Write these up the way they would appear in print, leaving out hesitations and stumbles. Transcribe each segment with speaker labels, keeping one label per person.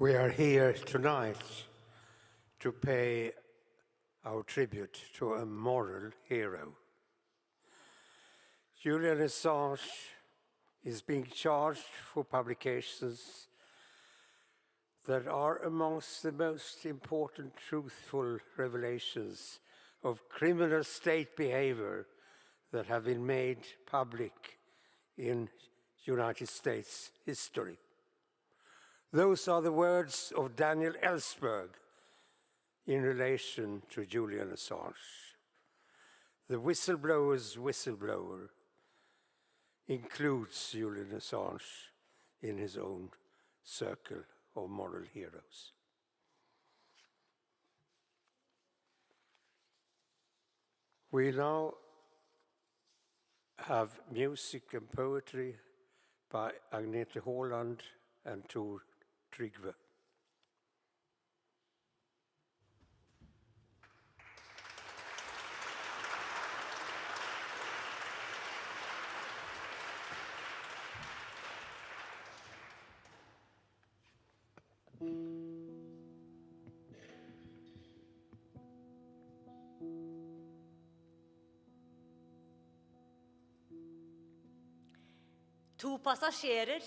Speaker 1: We are here tonight to pay our tribute to a moral hero. Julian Assange is being charged for publications that are amongst the most important truthful revelations of criminal state behavior that have been made public in United States history. Those are the words of Daniel Ellsberg in relation to Julian Assange. The whistleblower's whistleblower includes Julian Assange in his own circle of moral heroes. We now have music and poetry by Agnete Håland and Tord Trygve.
Speaker 2: To passasjerer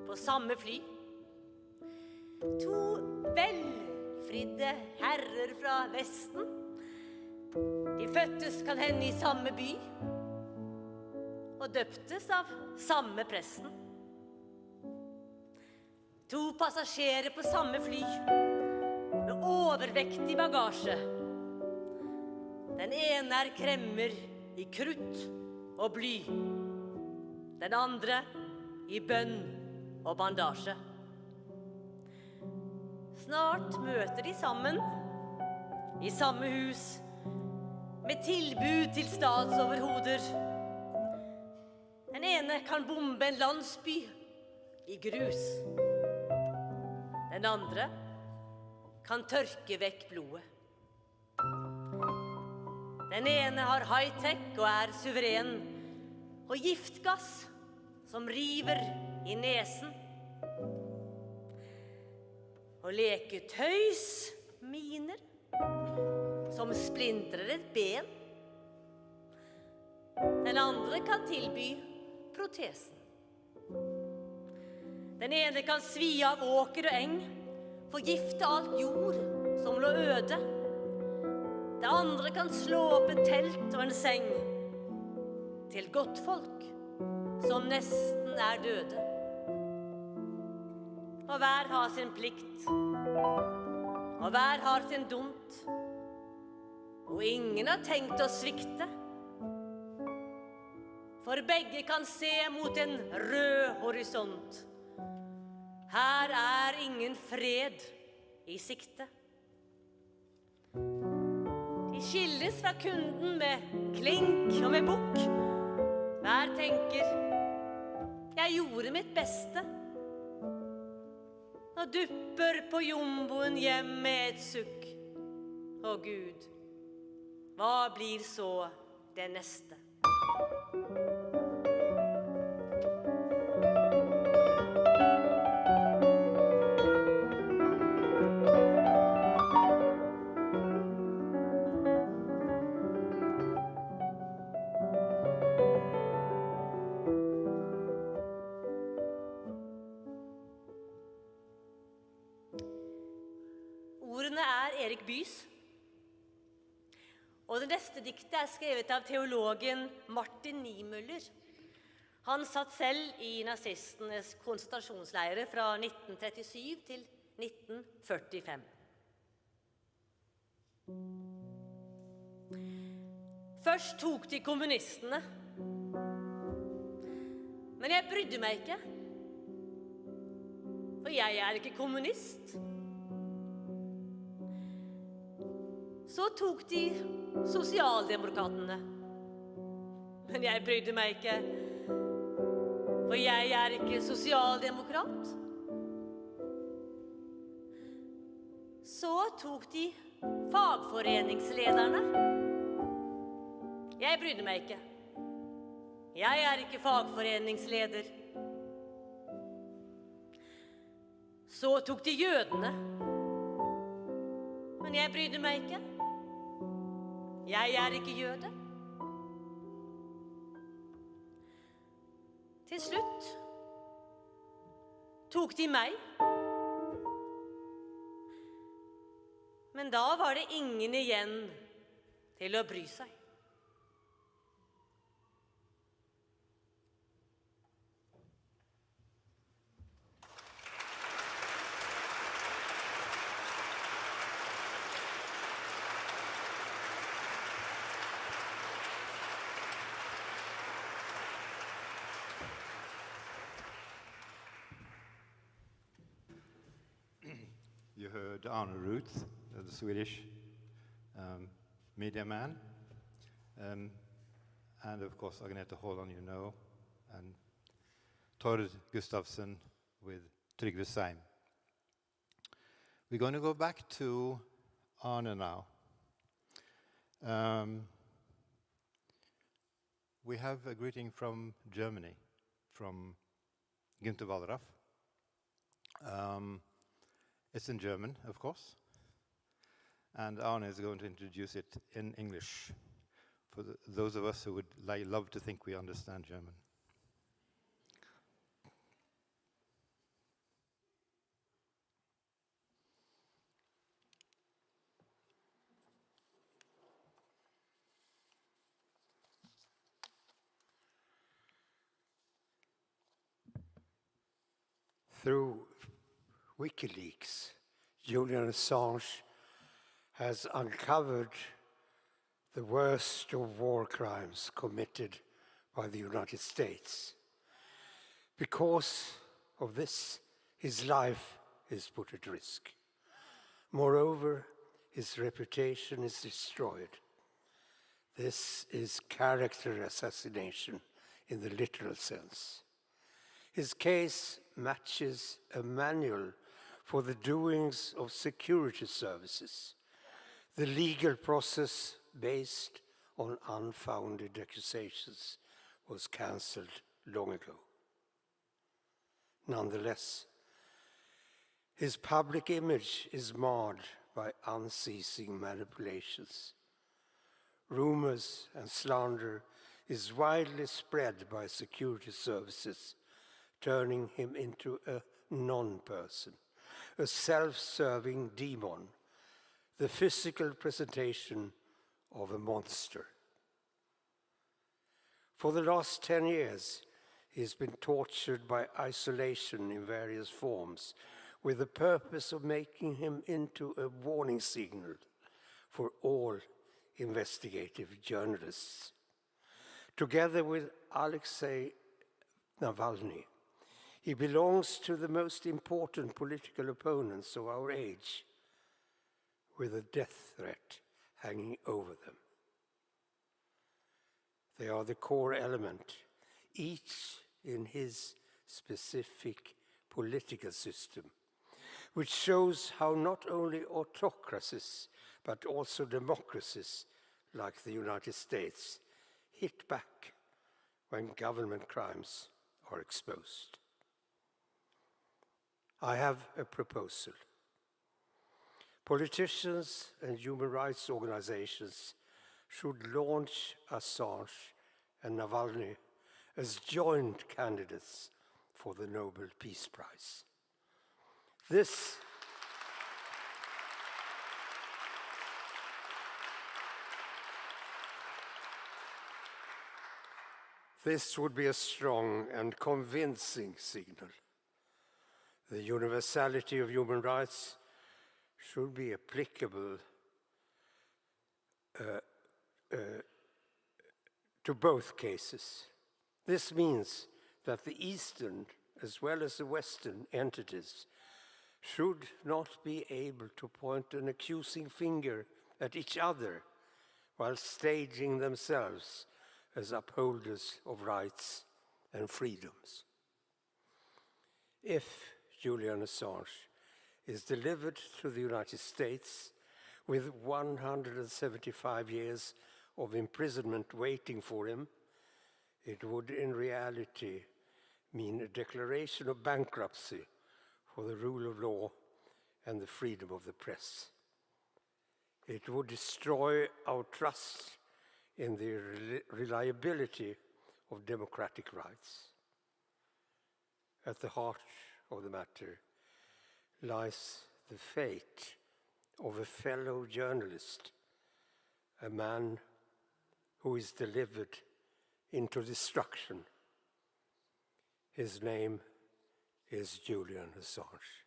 Speaker 2: på samme fly. To velfridde herrer fra Vesten. De fødtes kan hende i samme by og døptes av samme presten. To passasjerer på samme fly med overvektig bagasje. Den ene kremmer i krutt og bly. Den andre i bønn og bandasje. Snart møter de sammen i samme hus med tilbud til statsoverhoder. Den ene kan bombe en landsby i grus. Den andre kan tørke vekk blodet. Den ene har high-tech og er suveren, og giftgass som river i nesen. Og leketøysminer som splintrer et ben. Den andre kan tilby protesen. Den ene kan svi av åker og eng, forgifte alt jord som lå øde. Det andre kan slå opp et telt og en seng til godtfolk som nesten er døde. Og hver har sin plikt, og hver har sin dumt, og ingen har tenkt å svikte. For begge kan se mot en rød horisont. Her er ingen fred i sikte. De skilles fra kunden med klink og med bukk. Hver tenker, jeg gjorde mitt beste. Og dupper på jumboen hjem med et sukk. Å Gud, hva blir så det neste? Og det neste diktet er skrevet av teologen Martin Niemöller. Han satt selv i nazistenes konsentrasjonsleire fra 1937 til 1945. Først tok de kommunistene. Men jeg brydde meg ikke. For jeg er ikke kommunist. Så tok de sosialdemokratene. Men jeg brydde meg ikke, for jeg er ikke sosialdemokrat. Så tok de fagforeningslederne. Jeg brydde meg ikke. Jeg er ikke fagforeningsleder. Så tok de jødene. Men jeg brydde meg ikke. Jeg er ikke jøde. Til slutt tok de meg. Men da var det ingen igjen til å bry seg.
Speaker 3: You heard Arne Ruth, the Swedish media man, and of course Agnete Holland, you know, and Tord Gustavsen with Trygve Seim. We're going to go back to Arne now. We have a greeting from Germany, from Günter Wallraff. It's in German, of course, and Arne is going to introduce it in English for those of us who would love to think we understand German.
Speaker 1: Through Wikileaks, Julian Assange has uncovered the worst of war crimes committed by the United States. Because of this, his life is put at risk. Moreover, his reputation is destroyed. This is character assassination in the literal sense. His case matches a manual for the doings of security services. The legal process based on unfounded accusations was cancelled long ago. Nonetheless, his public image is marred by unceasing manipulations. Rumors and slander is widely spread by security services, turning him into a non-person, a self-serving demon, the physical presentation of a monster. For the last 10 years, he's been tortured by isolation in various forms, with the purpose of making him into a warning signal for all investigative journalists. Together with Alexei Navalny, he belongs to the most important political opponents of our age, with a death threat hanging over them. They are the core element, each in his specific political system, which shows how not only autocracies, but also democracies like the United States hit back when government crimes are exposed. I have a proposal. Politicians and human rights organizations should launch Assange and Navalny as joint candidates for the Nobel Peace Prize. This would be a strong and convincing signal. The universality of human rights should be applicable to both cases. This means that the Eastern as well as the Western entities should not be able to point an accusing finger at each other while staging themselves as upholders of rights and freedoms. If Julian Assange is delivered to the United States with 175 years of imprisonment waiting for him, it would in reality mean a declaration of bankruptcy for the rule of law and the freedom of the press. It would destroy our trust in the reliability of democratic rights. At the heart of the matter lies the fate of a fellow journalist, a man who is delivered into destruction. His name is Julian Assange.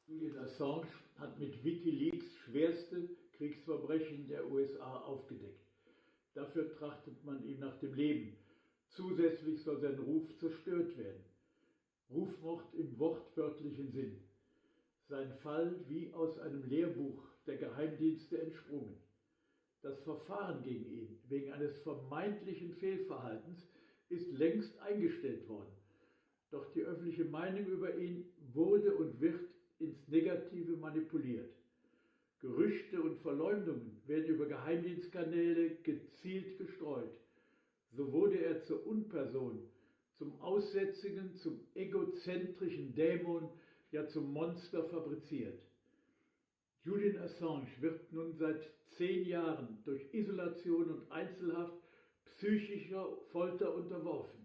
Speaker 4: Julian Assange hat mit Wikileaks schwerste Kriegsverbrechen der USA aufgedeckt. Dafür trachtet man ihm nach dem Leben. Zusätzlich soll sein Ruf zerstört werden. Rufmord im wortwörtlichen Sinn. Sein Fall wie aus einem Lehrbuch der Geheimdienste entsprungen. Das Verfahren gegen ihn wegen eines vermeintlichen Fehlverhaltens ist längst eingestellt worden. Doch die öffentliche Meinung über ihn wurde und wird ins Negative manipuliert. Gerüchte und Verleumdungen werden über Geheimdienstkanäle gezielt gestreut. So wurde er zur Unperson, zum Aussätzigen, zum egozentrischen Dämon, ja zum Monster fabriziert. Julian Assange wird nun seit 10 Jahren durch Isolation und Einzelhaft psychischer Folter unterworfen.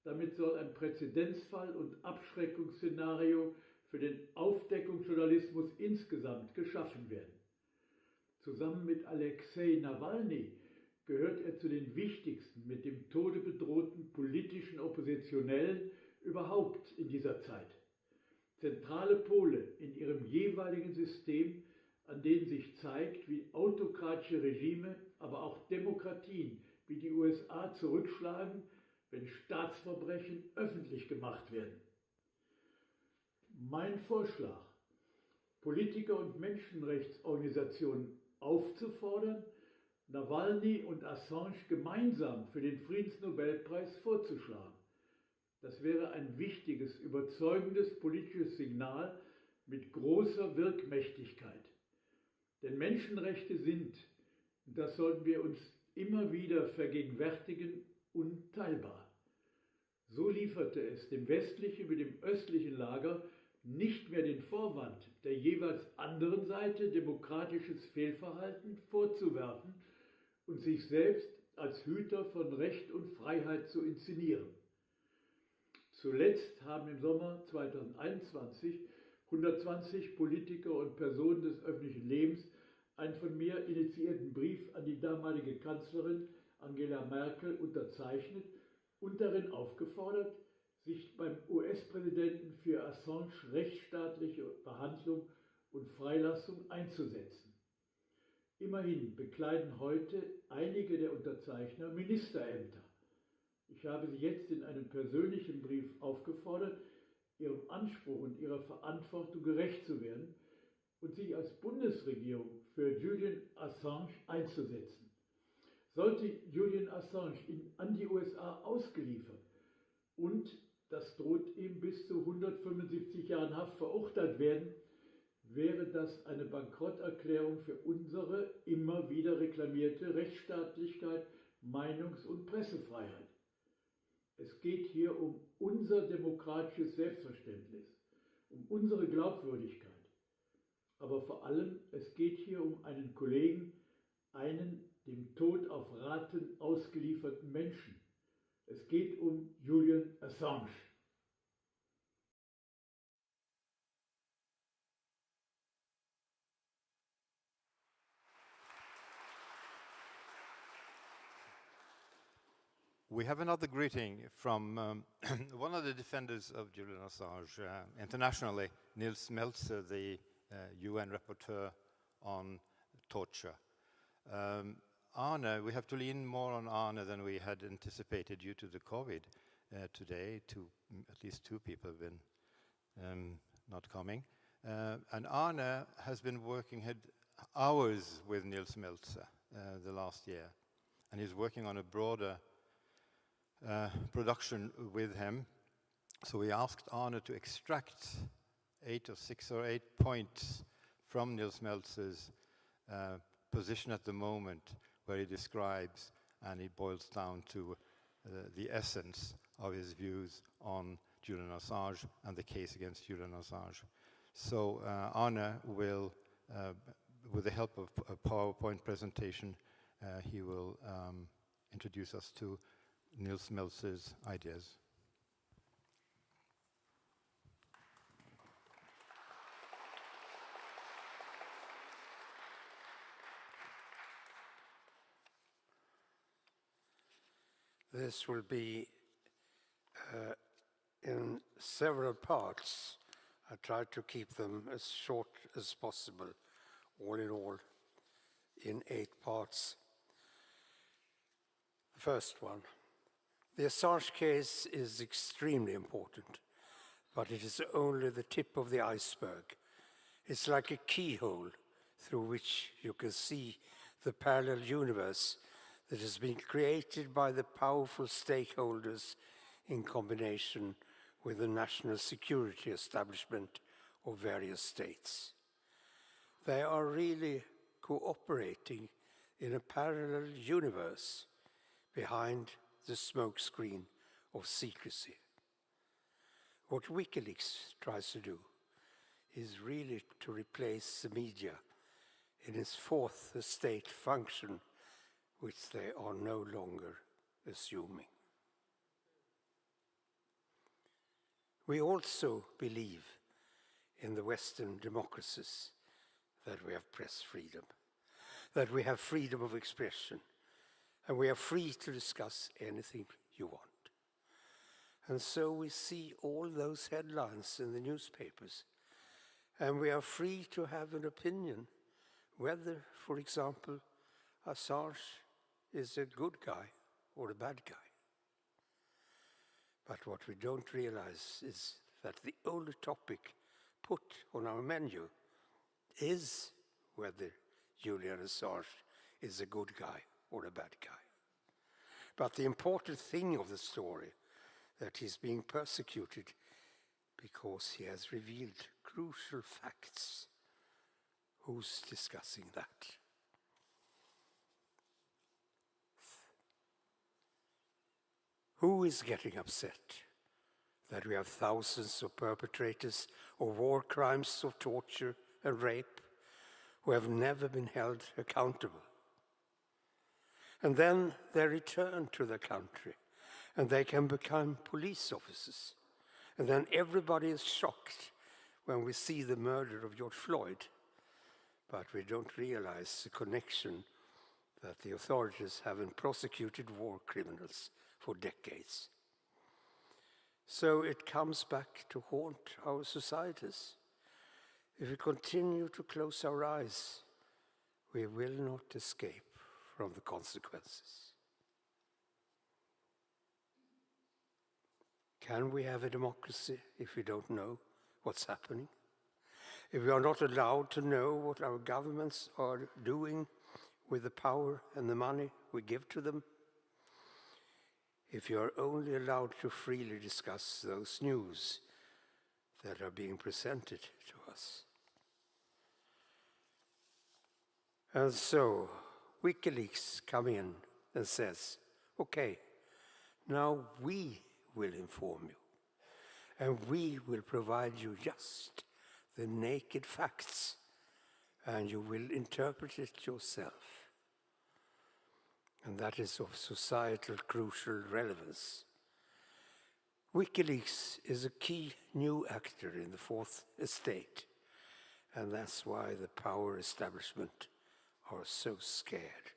Speaker 4: Damit soll ein Präzedenzfall und Abschreckungsszenario für den Aufdeckungsjournalismus insgesamt geschaffen werden. Zusammen mit Alexei Nawalny gehört er zu den wichtigsten mit dem Tode bedrohten politischen Oppositionellen überhaupt in dieser Zeit. Zentrale Pole in ihrem jeweiligen System, an denen sich zeigt, wie autokratische Regime, aber auch Demokratien wie die USA zurückschlagen, wenn Staatsverbrechen öffentlich gemacht werden. Mein Vorschlag, Politiker und Menschenrechtsorganisationen aufzufordern, Nawalny und Assange gemeinsam für den Friedensnobelpreis vorzuschlagen. Das wäre ein wichtiges, überzeugendes politisches Signal mit großer Wirkmächtigkeit. Denn Menschenrechte sind, und das sollten wir uns immer wieder vergegenwärtigen, unteilbar. So lieferte es dem westlichen wie dem östlichen Lager nicht mehr den Vorwand, der jeweils anderen Seite demokratisches Fehlverhalten vorzuwerfen und sich selbst als Hüter von Recht und Freiheit zu inszenieren. Zuletzt haben im Sommer 2021 120 Politiker und Personen des öffentlichen Lebens einen von mir initiierten Brief an die damalige Kanzlerin Angela Merkel unterzeichnet und darin aufgefordert, sich beim US-Präsidenten für Assange rechtsstaatliche Behandlung und Freilassung einzusetzen. Immerhin bekleiden heute einige der Unterzeichner Ministerämter. Ich habe sie jetzt in einem persönlichen Brief aufgefordert, ihrem Anspruch und ihrer Verantwortung gerecht zu werden und sich als Bundesregierung für Julian Assange einzusetzen. Sollte Julian Assange an die USA ausgeliefert und, das droht ihm, bis zu 175 Jahren Haft verurteilt werden, wäre das eine Bankrotterklärung für unsere immer wieder reklamierte Rechtsstaatlichkeit, Meinungs- und Pressefreiheit. Es geht hier um unser demokratisches Selbstverständnis, um unsere Glaubwürdigkeit. Aber vor allem, es geht hier um einen Kollegen, einen dem Tod auf Raten ausgelieferten Menschen. Es geht um Julian Assange.
Speaker 3: We have another greeting from one of the defenders of Julian Assange internationally, Nils Melzer, the UN rapporteur on torture. Arne, we have to lean more on Arne than we had anticipated due to the COVID today. At least two people have been not coming. And Arne has been working hours with Nils Melzer the last year. And he's working on a broader production with him. So we asked Arne to extract 6 or 8 points from Nils Melzer's position at the moment, where he describes and he boils down to the essence of his views on Julian Assange and the case against Julian Assange. So Arne will, with the help of a PowerPoint presentation, he will introduce us to Nils Melzer's ideas.
Speaker 1: This will be in several parts. I tried to keep them as short as possible, all in all, in 8 parts. The first one. The Assange case is extremely important, but it is only the tip of the iceberg. It's like a keyhole through which you can see the parallel universe that has been created by the powerful stakeholders in combination with the national security establishment of various states. They are really cooperating in a parallel universe behind the smokescreen of secrecy. What Wikileaks tries to do is really to replace the media in its fourth estate function, which they are no longer assuming. We also believe in the Western democracies that we have press freedom, that we have freedom of expression, and we are free to discuss anything you want. And so we see all those headlines in the newspapers, and we are free to have an opinion whether, for example, Assange is a good guy or a bad guy. But what we don't realize is that the only topic put on our menu is whether Julian Assange is a good guy or a bad guy. But the important thing of the story, that he's being persecuted because he has revealed crucial facts. Who's discussing that? Who is getting upset that we have thousands of perpetrators of war crimes, of torture and rape, who have never been held accountable? And then they return to their country, and they can become police officers. And then everybody is shocked when we see the murder of George Floyd, but we don't realize the connection that the authorities haven't prosecuted war criminals for decades. So it comes back to haunt our societies. If we continue to close our eyes, we will not escape from the consequences. Can we have a democracy if we don't know what's happening? If we are not allowed to know what our governments are doing with the power and the money we give to them? If you are only allowed to freely discuss those news that are being presented to us? And so Wikileaks come in and says, okay, now we will inform you, and we will provide you just the naked facts, and you will interpret it yourself. And that is of societal crucial relevance. Wikileaks is a key new actor in the fourth estate, and that's why the power establishment are so scared.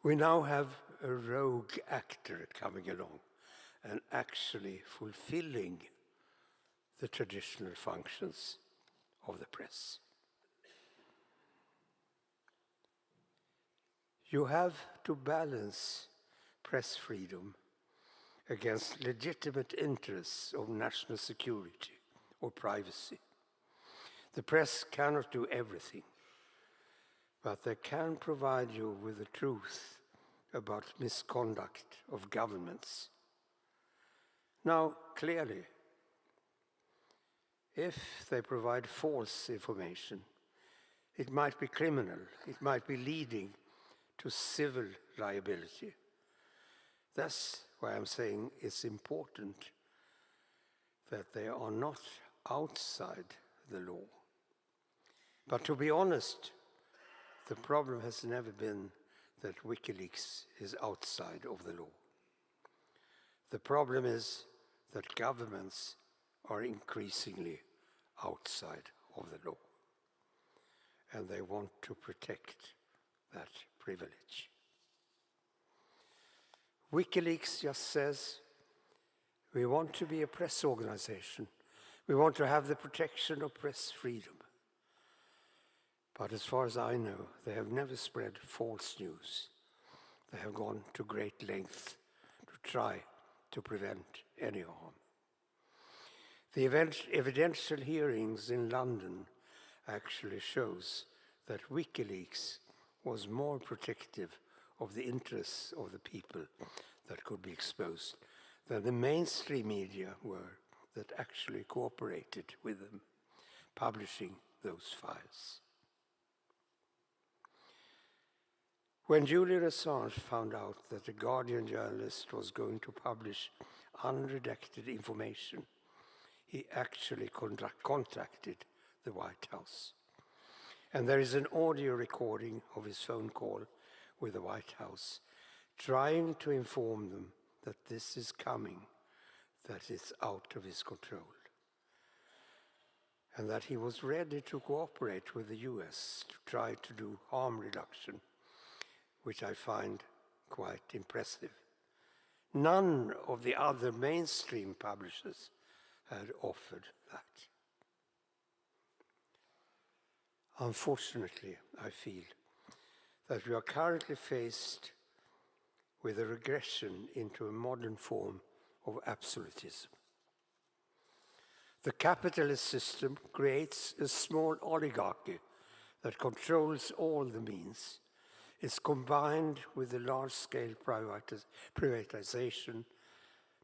Speaker 1: We now have a rogue actor coming along and actually fulfilling the traditional functions of the press. You have to balance press freedom against legitimate interests of national security or privacy. The press cannot do everything, but they can provide you with the truth about misconduct of governments. Now, clearly, if they provide false information, it might be criminal, it might be leading to civil liability. That's why I'm saying it's important that they are not outside the law. But to be honest, the problem has never been that Wikileaks is outside of the law. The problem is that governments are increasingly outside of the law, and they want to protect that privilege. Wikileaks just says, we want to be a press organization. We want to have the protection of press freedom. But as far as I know, they have never spread false news. They have gone to great lengths to try to prevent any harm. The evidential hearings in London actually shows that Wikileaks was more protective of the interests of the people that could be exposed than the mainstream media were that actually cooperated with them, publishing those files. When Julian Assange found out that the Guardian journalist was going to publish unredacted information, he actually contacted the White House. And there is an audio recording of his phone call with the White House, trying to inform them that this is coming, that it's out of his control, and that he was ready to cooperate with the US to try to do harm reduction, which I find quite impressive. None of the other mainstream publishers had offered that. Unfortunately, I feel that we are currently faced with a regression into a modern form of absolutism. The capitalist system creates a small oligarchy that controls all the means. It's combined with the large-scale privatization,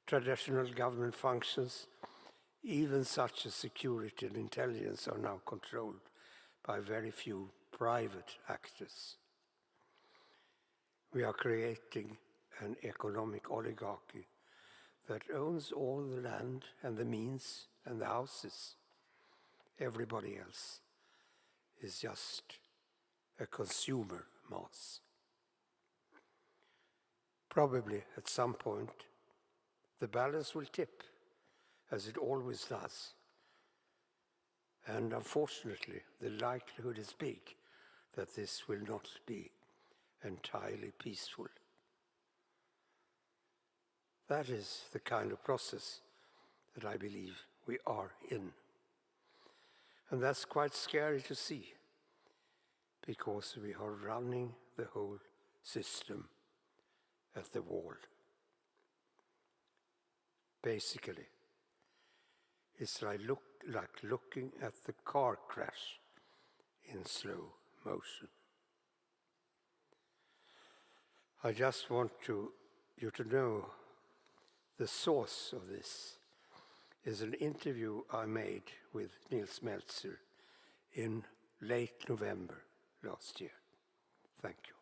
Speaker 1: traditional government functions, even such as security and intelligence are now controlled by very few private actors. We are creating an economic oligarchy that owns all the land and the means and the houses. Everybody else is just a consumer mass. Probably at some point, the balance will tip, as it always does. And unfortunately, the likelihood is big that this will not be entirely peaceful. That is the kind of process that I believe we are in. And that's quite scary to see, because we are running the whole system at the wall. Basically, it's like looking at the car crash in slow motion. I just want you to know the source of this is an interview I made with Nils Melzer in late November last year. Thank you.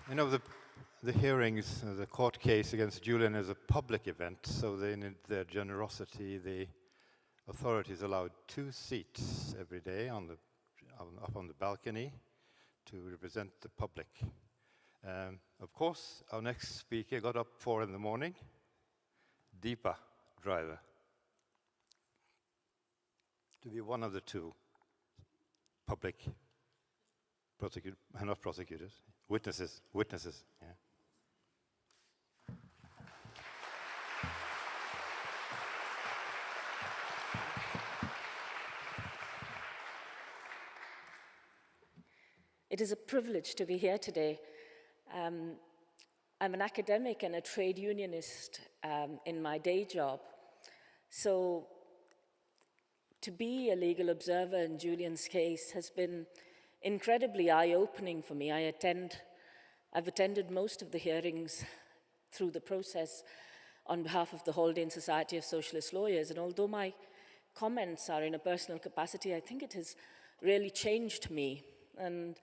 Speaker 3: You know, the hearings, the court case against Julian is a public event, so they need their generosity. The authorities allowed 2 seats every day up on the balcony to represent the public. Of course, our next speaker got up 4 in the morning, Deepa Driver, to be one of the 2 public not prosecutors, witnesses, yeah.
Speaker 5: It is a privilege to be here today. I'm an academic and a trade unionist in my day job. So to be a legal observer in Julian's case has been incredibly eye-opening for me. I've attended most of the hearings through the process on behalf of the Haldane Society of Socialist Lawyers, and although my comments are in a personal capacity, I think it has really changed me and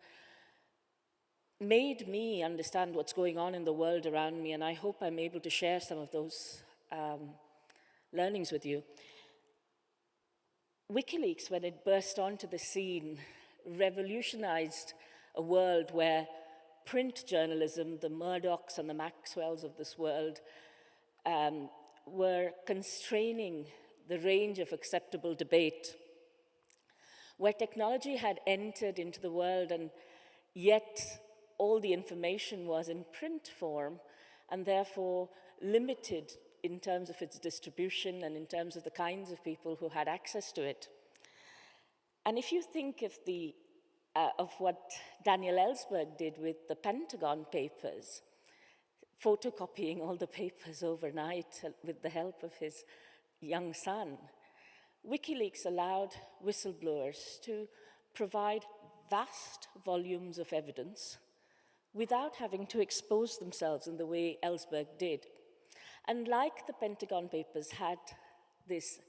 Speaker 5: made me understand what's going on in the world around me, and I hope I'm able to share some of those learnings with you. Wikileaks, when it burst onto the scene, revolutionized a world where print journalism, the Murdochs and the Maxwells of this world, were constraining the range of acceptable debate, where technology had entered into the world and yet all the information was in print form and therefore limited in terms of its distribution and in terms of the kinds of people who had access to it. And if you think of what Daniel Ellsberg did with the Pentagon Papers, photocopying all the papers overnight with the help of his young son, WikiLeaks allowed whistleblowers to provide vast volumes of evidence without having to expose themselves in the way Ellsberg did. And like the Pentagon Papers had this,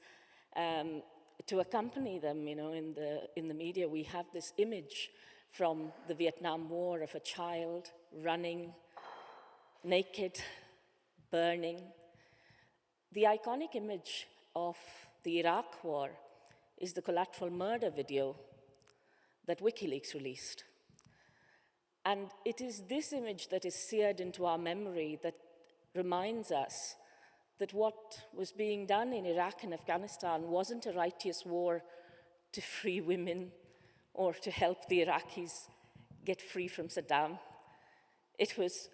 Speaker 5: to accompany them, you know, in the media, we have this image from the Vietnam War of a child running, naked, burning. The iconic image of the Iraq War is the collateral murder video that WikiLeaks released. And it is this image that is seared into our memory that reminds us that what was being done in Iraq and Afghanistan wasn't a righteous war to free women or to help the Iraqis get free from Saddam. It was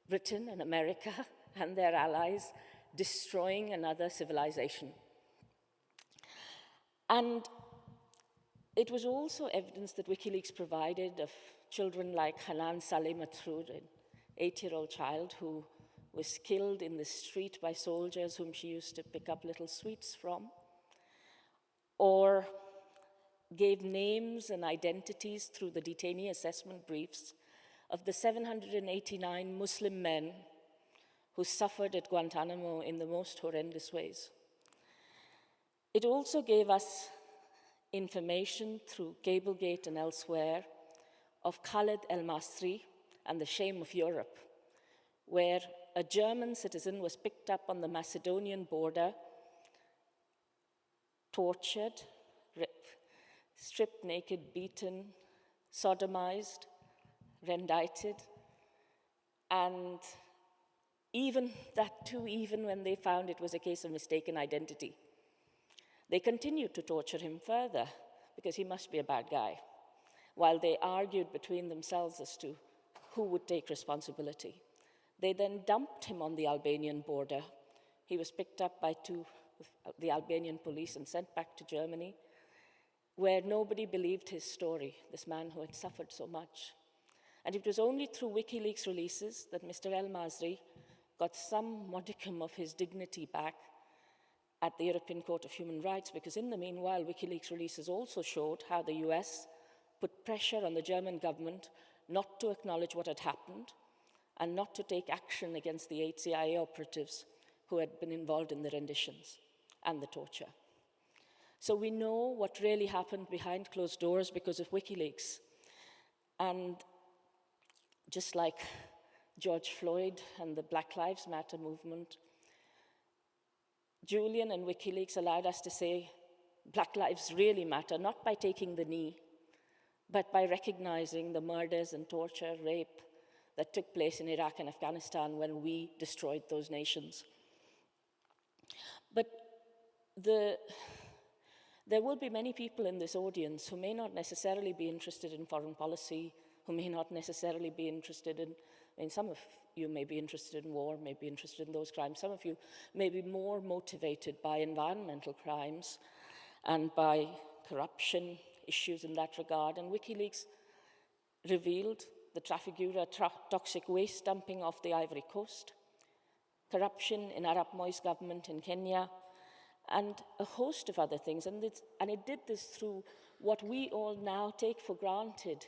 Speaker 5: Britain and America and their allies destroying another civilization. And it was also evidence that WikiLeaks provided of children like Hanan Saleh Mathrour, an 8-year-old child who was killed in the street by soldiers whom she used to pick up little sweets from, or gave names and identities through the detainee assessment briefs of the 789 Muslim men who suffered at Guantanamo in the most horrendous ways. It also gave us information through Cablegate and elsewhere of Khaled El-Masri and the shame of Europe, where a German citizen was picked up on the Macedonian border, tortured, stripped naked, beaten, sodomized, rendited, and even when they found it was a case of mistaken identity. They continued to torture him further because he must be a bad guy, while they argued between themselves as to who would take responsibility. They then dumped him on the Albanian border. He was picked up by the Albanian police and sent back to Germany, where nobody believed his story, this man who had suffered so much. And it was only through WikiLeaks releases that Mr. El-Masri got some modicum of his dignity back at the European Court of Human Rights, because in the meanwhile, WikiLeaks releases also showed how the US put pressure on the German government not to acknowledge what had happened and not to take action against the 8 CIA operatives who had been involved in the renditions and the torture. So we know what really happened behind closed doors because of WikiLeaks. And just like George Floyd and the Black Lives Matter movement, Julian and WikiLeaks allowed us to say Black lives really matter, not by taking the knee, but by recognizing the murders and torture, rape that took place in Iraq and Afghanistan when we destroyed those nations. But there will be many people in this audience who may not necessarily be interested in foreign policy, who may not necessarily be interested in, I mean, some of you may be interested in war, may be interested in those crimes. Some of you may be more motivated by environmental crimes and by corruption issues in that regard. And WikiLeaks revealed the Trafigura toxic waste dumping off the Ivory Coast, corruption in Arap Moi's government in Kenya, and a host of other things. And it did this through what we all now take for granted,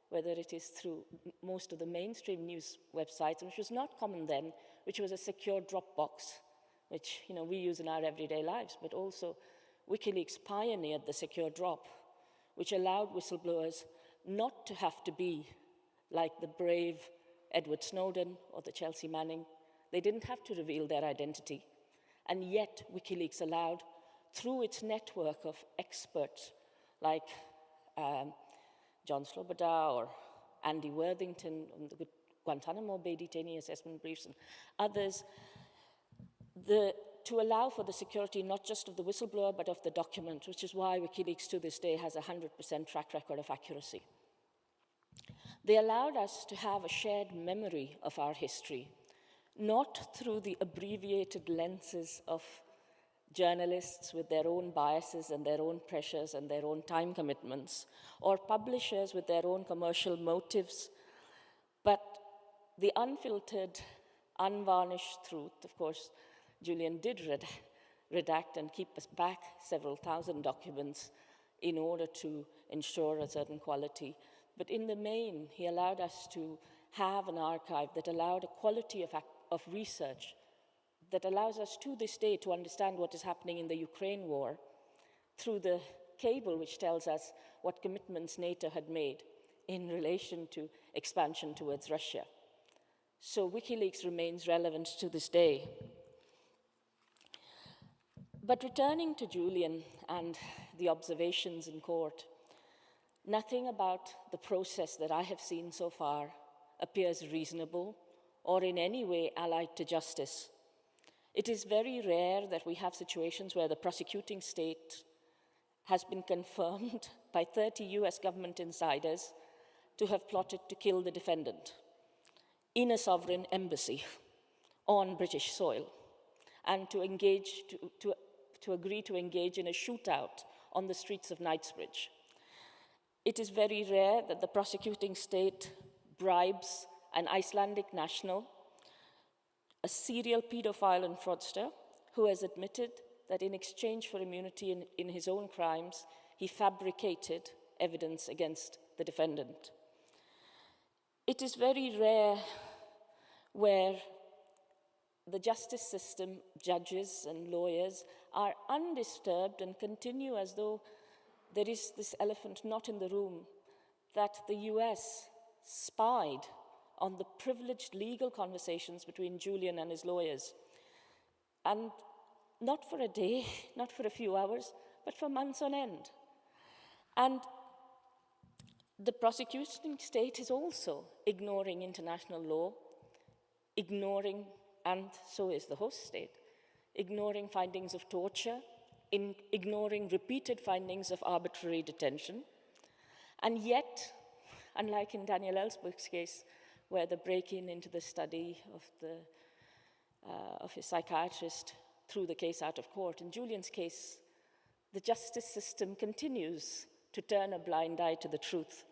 Speaker 5: whether it is through most of the mainstream news websites, which was not common then, which was a secure Dropbox, which we use in our everyday lives, but also WikiLeaks pioneered the secure drop, which allowed whistleblowers not to have to be like the brave Edward Snowden or the Chelsea Manning. They didn't have to reveal their identity. And yet WikiLeaks allowed, through its network of experts like John Sloboda or Andy Worthington on the Guantanamo Bay detainee assessment briefs and others, to allow for the security not just of the whistleblower but of the document, which is why WikiLeaks to this day has a 100% track record of accuracy. They allowed us to have a shared memory of our history, not through the abbreviated lenses of journalists with their own biases and their own pressures and their own time commitments, or publishers with their own commercial motives, but the unfiltered, unvarnished truth. Of course, Julian did redact and keep us back several thousand documents in order to ensure a certain quality. But in the main, he allowed us to have an archive that allowed a quality of research that allows us to this day to understand what is happening in the Ukraine war through the cable which tells us what commitments NATO had made in relation to expansion towards Russia. So WikiLeaks remains relevant to this day. But returning to Julian and the observations in court, nothing about the process that I have seen so far appears reasonable or in any way allied to justice. It is very rare that we have situations where the prosecuting state has been confirmed by 30 US government insiders to have plotted to kill the defendant in a sovereign embassy on British soil and to agree to engage in a shootout on the streets of Knightsbridge. It is very rare that the prosecuting state bribes an Icelandic national, a serial pedophile and fraudster, who has admitted that in exchange for immunity in his own crimes, he fabricated evidence against the defendant. It is very rare where the justice system, judges and lawyers, are undisturbed and continue as though there is this elephant not in the room, that the US spied on the privileged legal conversations between Julian and his lawyers. And not for a day, not for a few hours, but for months on end. And the prosecuting state is also ignoring international law, ignoring, and so is the host state, ignoring findings of torture, ignoring repeated findings of arbitrary detention. And yet, unlike in Daniel Ellsberg's case, where the break-in into the study of his psychiatrist threw the case out of court, in Julian's case, the justice system continues to turn a blind eye to the truth.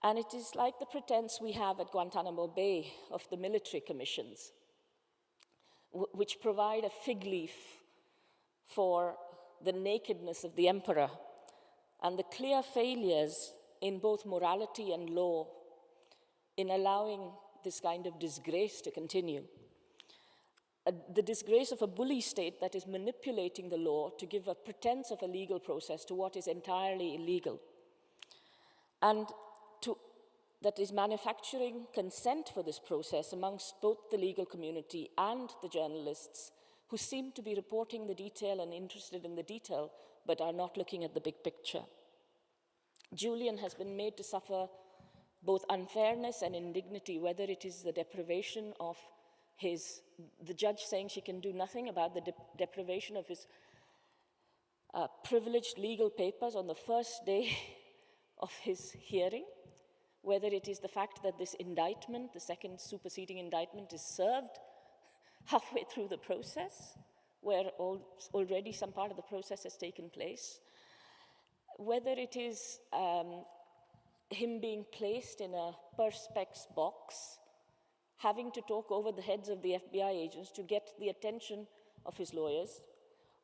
Speaker 5: And it is like the pretense we have at Guantanamo Bay of the military commissions, which provide a fig leaf for the nakedness of the emperor and the clear failures in both morality and law in allowing this kind of disgrace to continue. The disgrace of a bully state that is manipulating the law to give a pretense of a legal process to what is entirely illegal. And to that is manufacturing consent for this process amongst both the legal community and the journalists who seem to be reporting the detail and interested in the detail, but are not looking at the big picture. Julian has been made to suffer both unfairness and indignity, whether it is the deprivation of the judge saying she can do nothing about the deprivation of his privileged legal papers on the first day of his hearing, whether it is the fact that this indictment, the second superseding indictment, is served halfway through the process, where already some part of the process has taken place, whether it is him being placed in a perspex box, having to talk over the heads of the FBI agents to get the attention of his lawyers,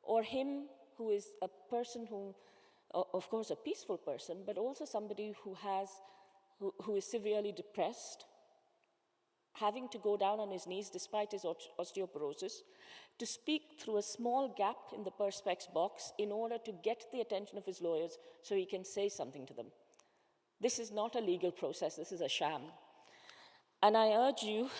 Speaker 5: or him who is a person who, of course, a peaceful person, but also somebody who is severely depressed, having to go down on his knees despite his osteoporosis, to speak through a small gap in the perspex box in order to get the attention of his lawyers so he can say something to them. This is not a legal process, this is a sham. And I urge you,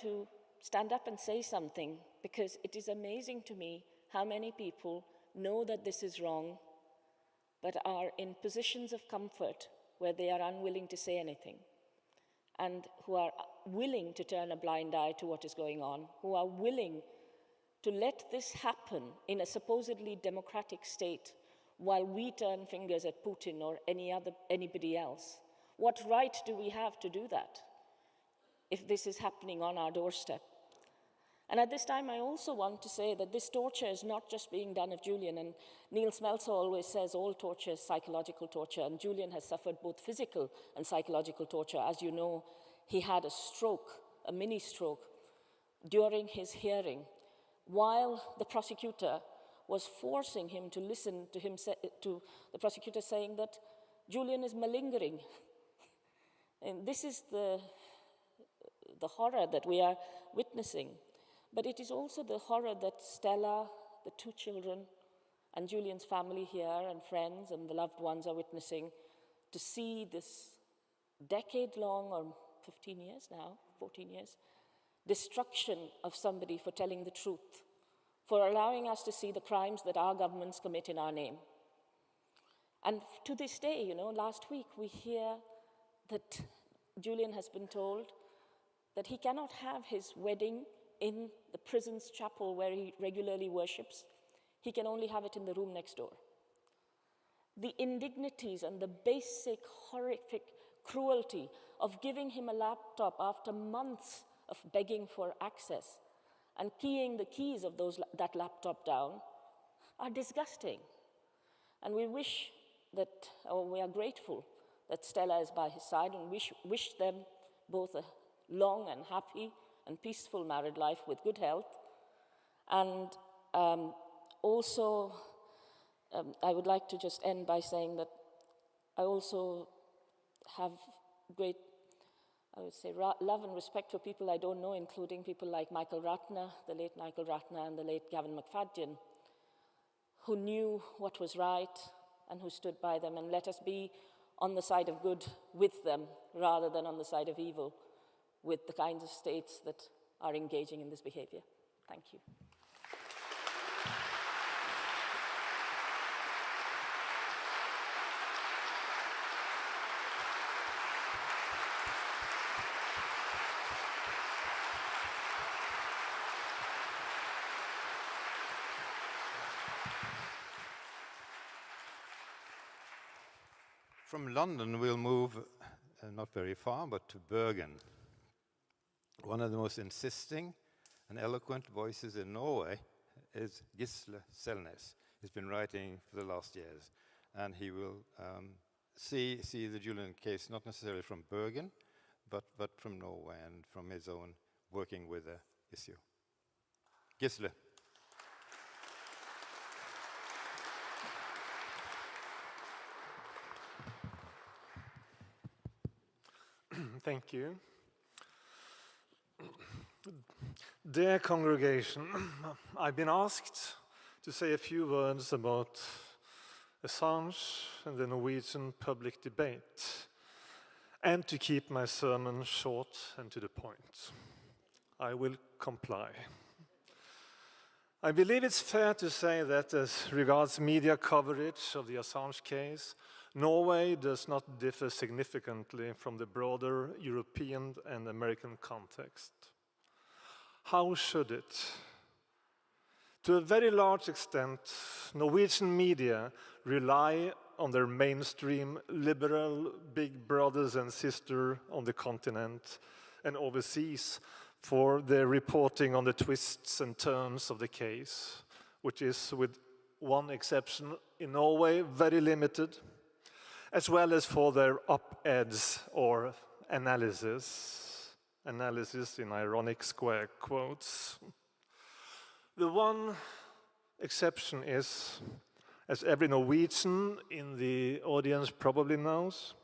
Speaker 5: to stand up and say something, because it is amazing to me how many people know that this is wrong, but are in positions of comfort where they are unwilling to say anything, and who are willing to turn a blind eye to what is going on, who are willing to let this happen in a supposedly democratic state while we turn fingers at Putin or anybody else. What right do we have to do that if this is happening on our doorstep? And at this time, I also want to say that this torture is not just being done of Julian, and Nils Melzer always says all torture is psychological torture, and Julian has suffered both physical and psychological torture. As you know, he had a stroke, a mini stroke, during his hearing, while the prosecutor was forcing him to listen to to the prosecutor saying that Julian is malingering. And this is the horror that we are witnessing. But it is also the horror that Stella, the two children, and Julian's family here, and friends and the loved ones are witnessing, to see this decade-long, or 15 years now, 14 years, destruction of somebody for telling the truth, for allowing us to see the crimes that our governments commit in our name. And to this day, last week we hear that Julian has been told that he cannot have his wedding in the prison's chapel where he regularly worships. He can only have it in the room next door. The indignities and the basic horrific cruelty of giving him a laptop after months of begging for access and keying the keys of that laptop down are disgusting. And we wish that, or we are grateful that Stella is by his side, and wish them both a long and happy and peaceful married life with good health. And also, I would like to just end by saying that I also have great, I would say, love and respect for people I don't know, including people like Michael Ratner, the late Michael Ratner, and the late Gavin McFadden, who knew what was right and who stood by them. And let us be on the side of good with them rather than on the side of evil with the kinds of states that are engaging in this behavior. Thank you.
Speaker 3: From London, we'll move not very far, but to Bergen. One of the most insisting and eloquent voices in Norway is Gisle Selnes. He's been writing for the last years, and he will see the Julian case not necessarily from Bergen, but from Norway and from his own working with the issue. Gisle.
Speaker 6: Thank you. Dear congregation, I've been asked to say a few words about Assange and the Norwegian public debate, and to keep my sermon short and to the point. I will comply. I believe it's fair to say that as regards media coverage of the Assange case, Norway does not differ significantly from the broader European and American context. How should it? To a very large extent, Norwegian media rely on their mainstream liberal big brothers and sisters on the continent and overseas for their reporting on the twists and turns of the case, which is, with one exception in Norway, very limited, as well as for their op-eds or analysis in ironic square quotes. The one exception is, as every Norwegian in the audience probably knows,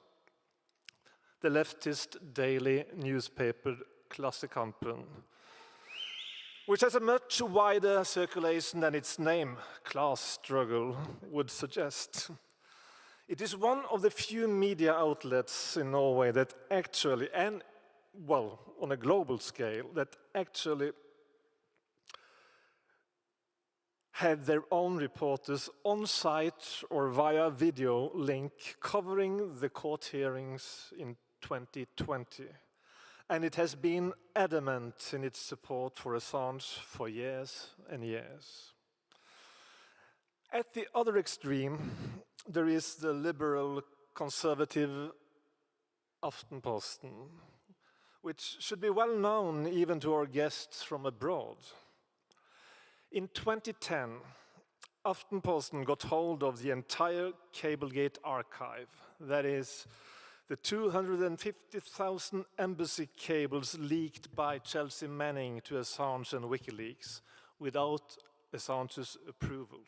Speaker 6: the leftist daily newspaper Klassekampen, which has a much wider circulation than its name, Class Struggle, would suggest. It is one of the few media outlets in Norway that actually, and well, on a global scale, that actually have their own reporters on site or via video link covering the court hearings in 2020. And it has been adamant in its support for Assange for years and years. At the other extreme, there is the liberal conservative Aftenposten, which should be well known even to our guests from abroad. In 2010, Aftenposten got hold of the entire Cablegate archive, that is, the 250,000 embassy cables leaked by Chelsea Manning to Assange and Wikileaks without Assange's approval.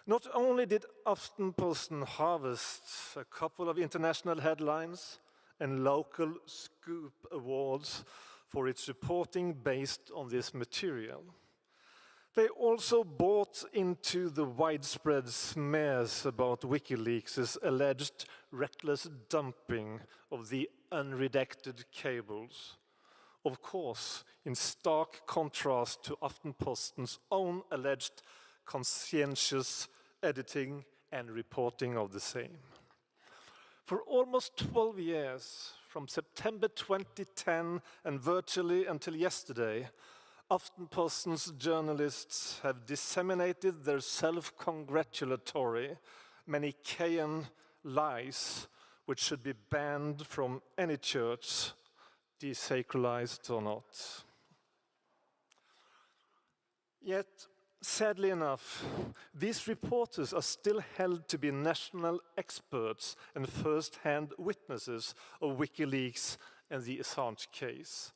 Speaker 6: Not only did Aftenposten harvest a couple of international headlines and local scoop awards for its reporting based on this material, they also bought into the widespread smears about WikiLeaks' alleged reckless dumping of the unredacted cables. Of course, in stark contrast to Aftenposten's own alleged conscientious editing and reporting of the same. For almost 12 years, from September 2010 and virtually until yesterday, Aftenposten's journalists have disseminated their self-congratulatory Manichaean lies, which should be banned from any church, desacralized or not. Yet, sadly enough, these reporters are still held to be national experts and first-hand witnesses of WikiLeaks and the Assange case.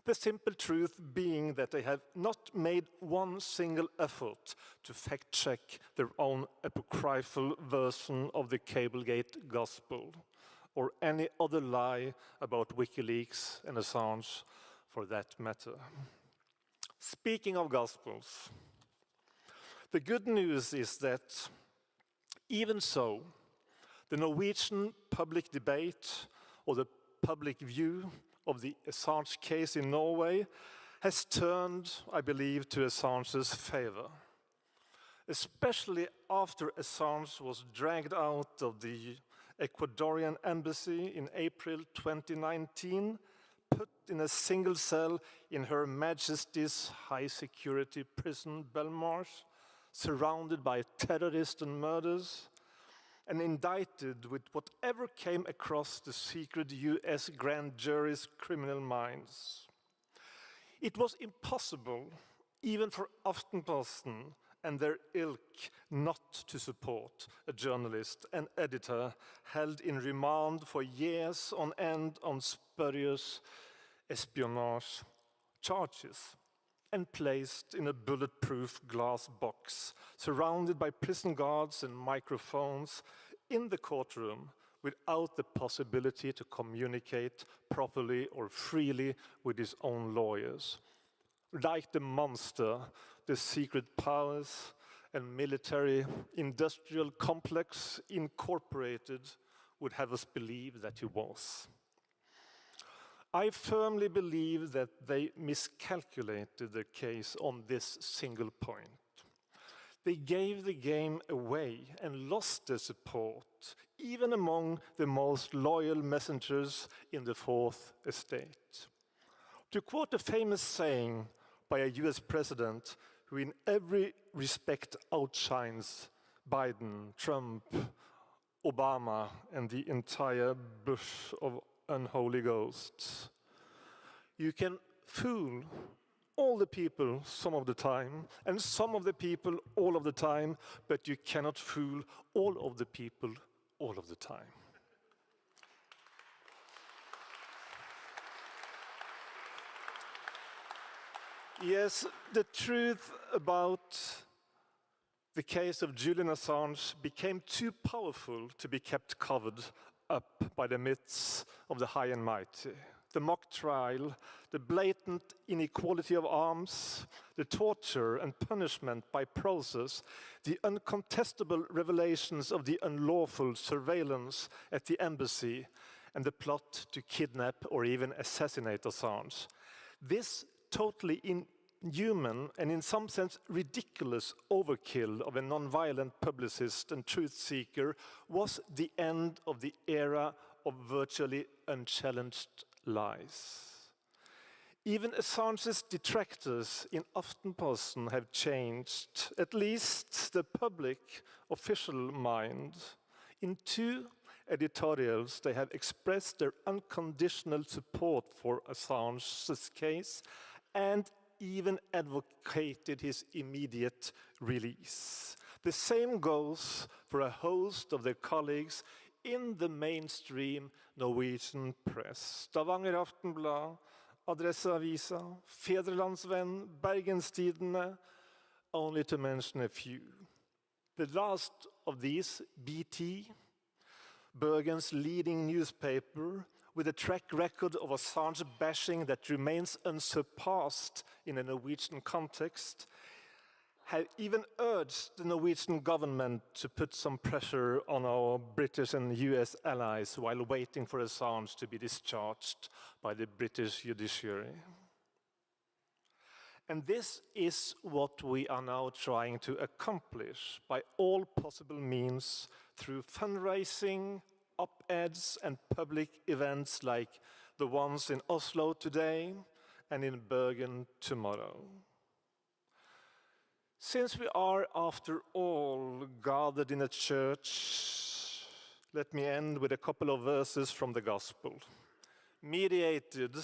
Speaker 6: The simple truth being that they have not made one single effort to fact-check their own apocryphal version of the Cablegate Gospel, or any other lie about WikiLeaks and Assange, for that matter. Speaking of Gospels, the good news is that, even so, the Norwegian public debate, or the public view of the Assange case in Norway, has turned, I believe, to Assange's favor. Especially after Assange was dragged out of the Ecuadorian embassy in April 2019, put in a single cell in Her Majesty's high-security prison, Belmarsh, surrounded by terrorists and murders, and indicted with whatever came across the secret US grand jury's criminal minds. It was impossible, even for Aftenposten and their ilk, not to support a journalist and editor held in remand for years on end on spurious espionage charges and placed in a bulletproof glass box, surrounded by prison guards and microphones in the courtroom without the possibility to communicate properly or freely with his own lawyers. Like the monster, the secret powers and military industrial complex incorporated would have us believe that he was. I firmly believe that they miscalculated their case on this single point. They gave the game away and lost their support, even among the most loyal messengers in the Fourth Estate. To quote a famous saying by a US president who in every respect outshines Biden, Trump, Obama, and the entire bush of unholy ghosts, you can fool all the people some of the time, and some of the people all of the time, but you cannot fool all of the people all of the time. Yes, the truth about the case of Julian Assange became too powerful to be kept covered up by the myths of the high and mighty. The mock trial, the blatant inequality of arms, the torture and punishment by process, the uncontestable revelations of the unlawful surveillance at the embassy, and the plot to kidnap or even assassinate Assange. This totally inhuman and in some sense ridiculous overkill of a non-violent publicist and truth seeker was the end of the era of virtually unchallenged lies. Even Assange's detractors in Aftenposten have changed, at least the public official mind. In two editorials, they have expressed their unconditional support for Assange's case and even advocated his immediate release. The same goes for a host of their colleagues in the mainstream Norwegian press. Stavanger Aftenblad, Adresseavisa, Fædrelandsvennen, Bergenstidene, only to mention a few. The last of these, BT, Bergen's leading newspaper, with a track record of Assange bashing that remains unsurpassed in a Norwegian context, have even urged the Norwegian government to put some pressure on our British and US allies while waiting for Assange to be discharged by the British judiciary. And this is what we are now trying to accomplish by all possible means through fundraising, op-eds and public events like the ones in Oslo today and in Bergen tomorrow. Since we are, after all, gathered in a church, let me end with a couple of verses from the Gospel, mediated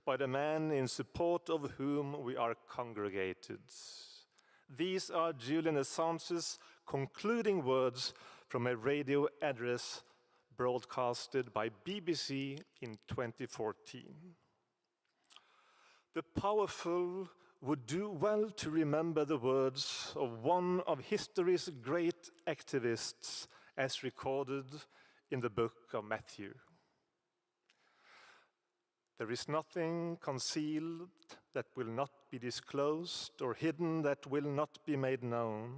Speaker 6: by the man in support of whom we are congregated. These are Julian Assange's concluding words from a radio address broadcasted by BBC in 2014. The powerful would do well to remember the words of one of history's great activists as recorded in the book of Matthew. There is nothing concealed that will not be disclosed or hidden that will not be made known.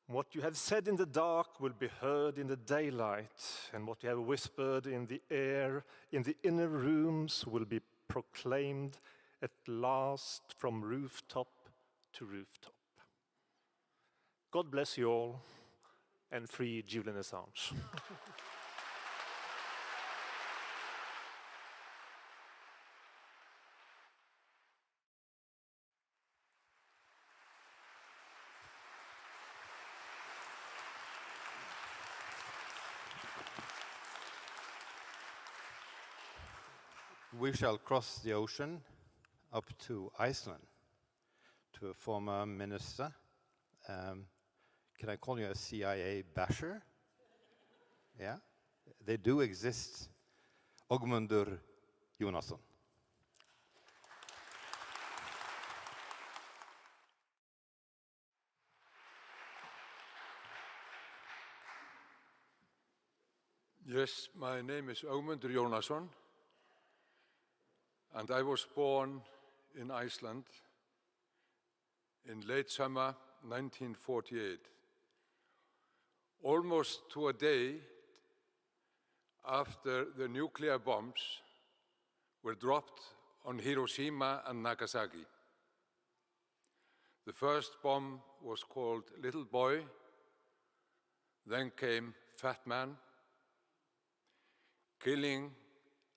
Speaker 6: What you have said in the dark will be heard in the daylight, and what you have whispered in the air, in the inner rooms, will be proclaimed at last from rooftop to rooftop. God bless you all, and free Julian Assange.
Speaker 3: We shall cross the ocean up to Iceland, to a former minister. Can I call you a CIA basher? Yeah, they do exist. Ögmundur Jónasson.
Speaker 7: Yes, my name is Ögmundur Jónasson, and I was born in Iceland in late summer 1948, almost to a day after the nuclear bombs were dropped on Hiroshima and Nagasaki. The first bomb was called Little Boy, then came Fat Man, killing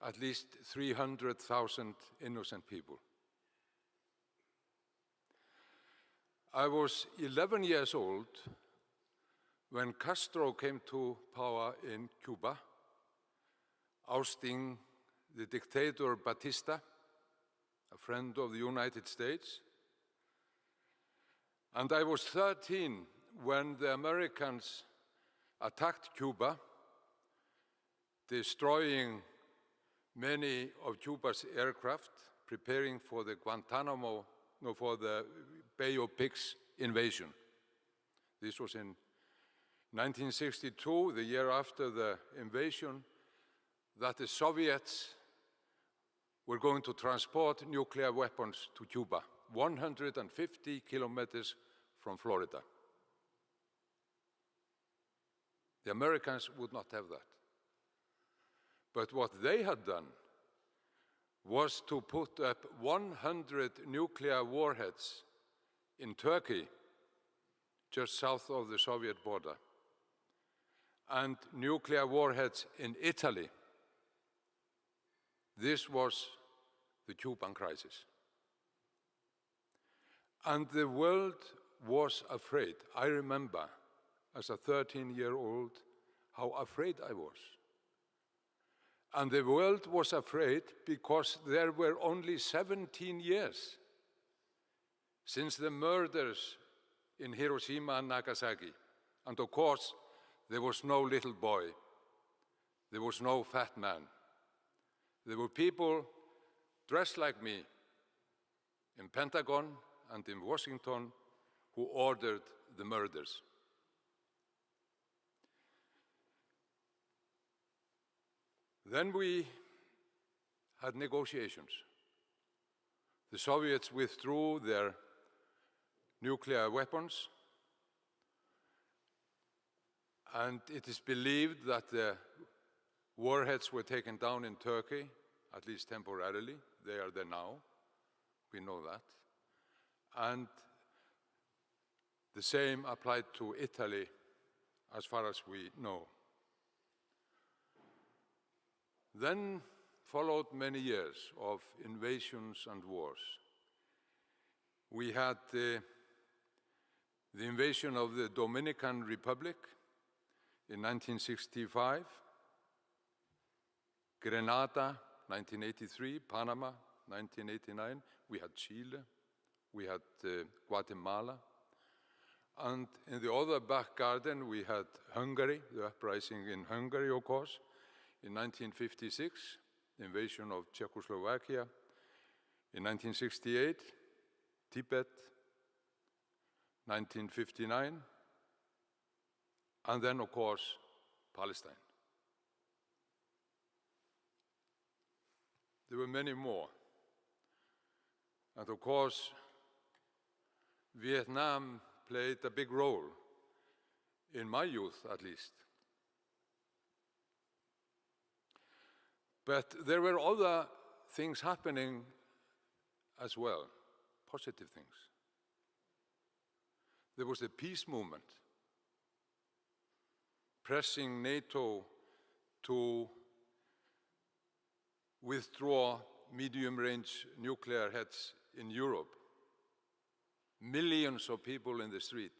Speaker 7: at least 300,000 innocent people. I was 11 years old when Castro came to power in Cuba, ousting the dictator Batista, a friend of the United States. And I was 13 when the Americans attacked Cuba, destroying many of Cuba's aircraft, preparing for the for the Bay of Pigs invasion. This was in 1962, the year after the invasion, that the Soviets were going to transport nuclear weapons to Cuba, 150 kilometers from Florida. The Americans would not have that. But what they had done was to put up 100 nuclear warheads in Turkey, just south of the Soviet border, and nuclear warheads in Italy. This was the Cuban crisis. And the world was afraid. I remember, as a 13-year-old, how afraid I was. And the world was afraid because there were only 17 years since the murders in Hiroshima and Nagasaki. And of course, there was no little boy. There was no fat man. There were people dressed like me in Pentagon and in Washington who ordered the murders. Then we had negotiations. The Soviets withdrew their nuclear weapons, and it is believed that the warheads were taken down in Turkey, at least temporarily. They are there now. We know that. And the same applied to Italy, as far as we know. Then followed many years of invasions and wars. We had the invasion of the Dominican Republic in 1965, Grenada, 1983, Panama, 1989. We had Chile, we had Guatemala. And in the other back garden, we had Hungary, the uprising in Hungary, of course, in 1956, the invasion of Czechoslovakia. In 1968, Tibet, 1959, and then, of course, Palestine. There were many more. And of course, Vietnam played a big role, in my youth at least. But there were other things happening as well, positive things. There was the peace movement, pressing NATO to withdraw medium-range nuclear heads in Europe. Millions of people in the street.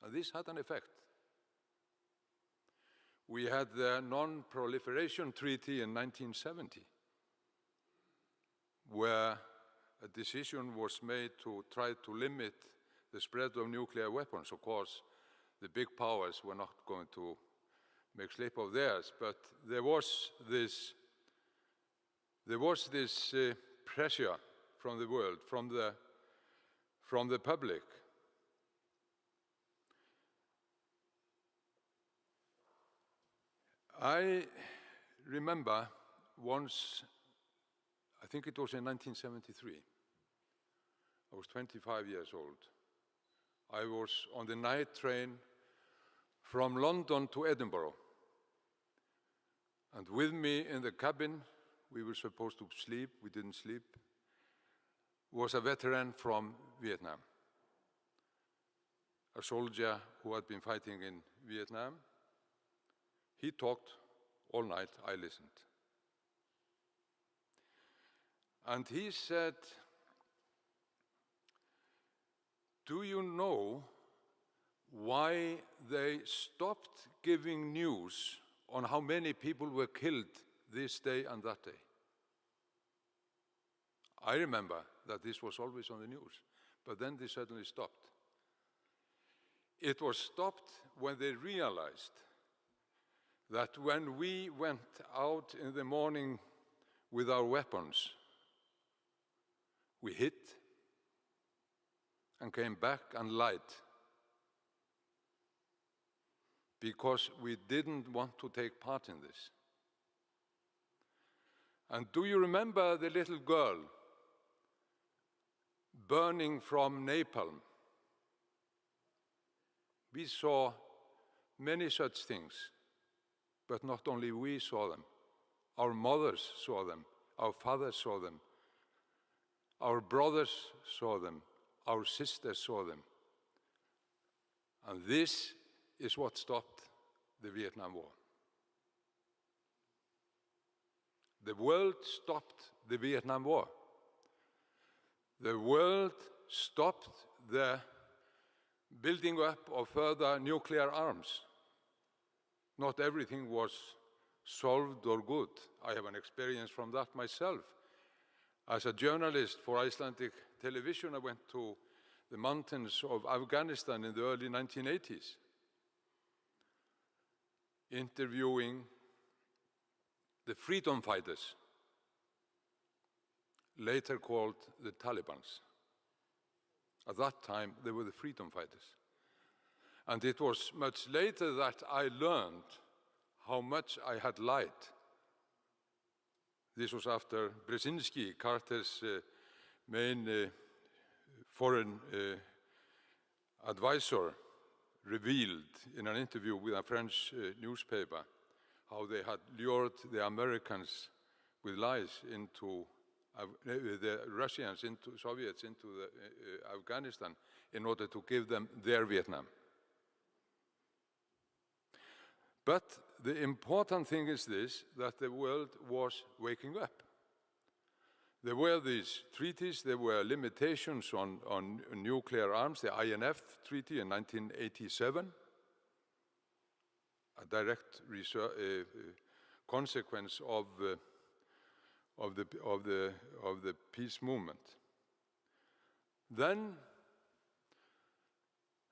Speaker 7: And this had an effect. We had the Non-Proliferation Treaty in 1970, where a decision was made to try to limit the spread of nuclear weapons. Of course, the big powers were not going to make slip of theirs, but there was this pressure from the world, from the public. I remember once, I think it was in 1973, I was 25 years old. I was on the night train from London to Edinburgh. And with me in the cabin, we were supposed to sleep, we didn't sleep, was a veteran from Vietnam, a soldier who had been fighting in Vietnam. He talked all night, I listened. And he said, "Do you know why they stopped giving news on how many people were killed this day and that day?" I remember that this was always on the news, but then they suddenly stopped. It was stopped when they realized that when we went out in the morning with our weapons, we hid and came back and lied, because we didn't want to take part in this. And do you remember the little girl burning from napalm? We saw many such things, but not only we saw them. Our mothers saw them, our fathers saw them, our brothers saw them, our sisters saw them. And this is what stopped the Vietnam War. The world stopped the Vietnam War. The world stopped the building up of further nuclear arms. Not everything was solved or good. I have an experience from that myself. As a journalist for Icelandic television, I went to the mountains of Afghanistan in the early 1980s, interviewing the freedom fighters, later called the Taliban. At that time, they were the freedom fighters. And it was much later that I learned how much I had lied. This was after Brzezinski, Carter's main foreign advisor, revealed in an interview with a French newspaper how they had lured the Americans with lies into the Russians, into Soviets, into Afghanistan in order to give them their Vietnam. But the important thing is this, that the world was waking up. There were these treaties, there were limitations on nuclear arms, the INF Treaty in 1987, a direct consequence of the peace movement. Then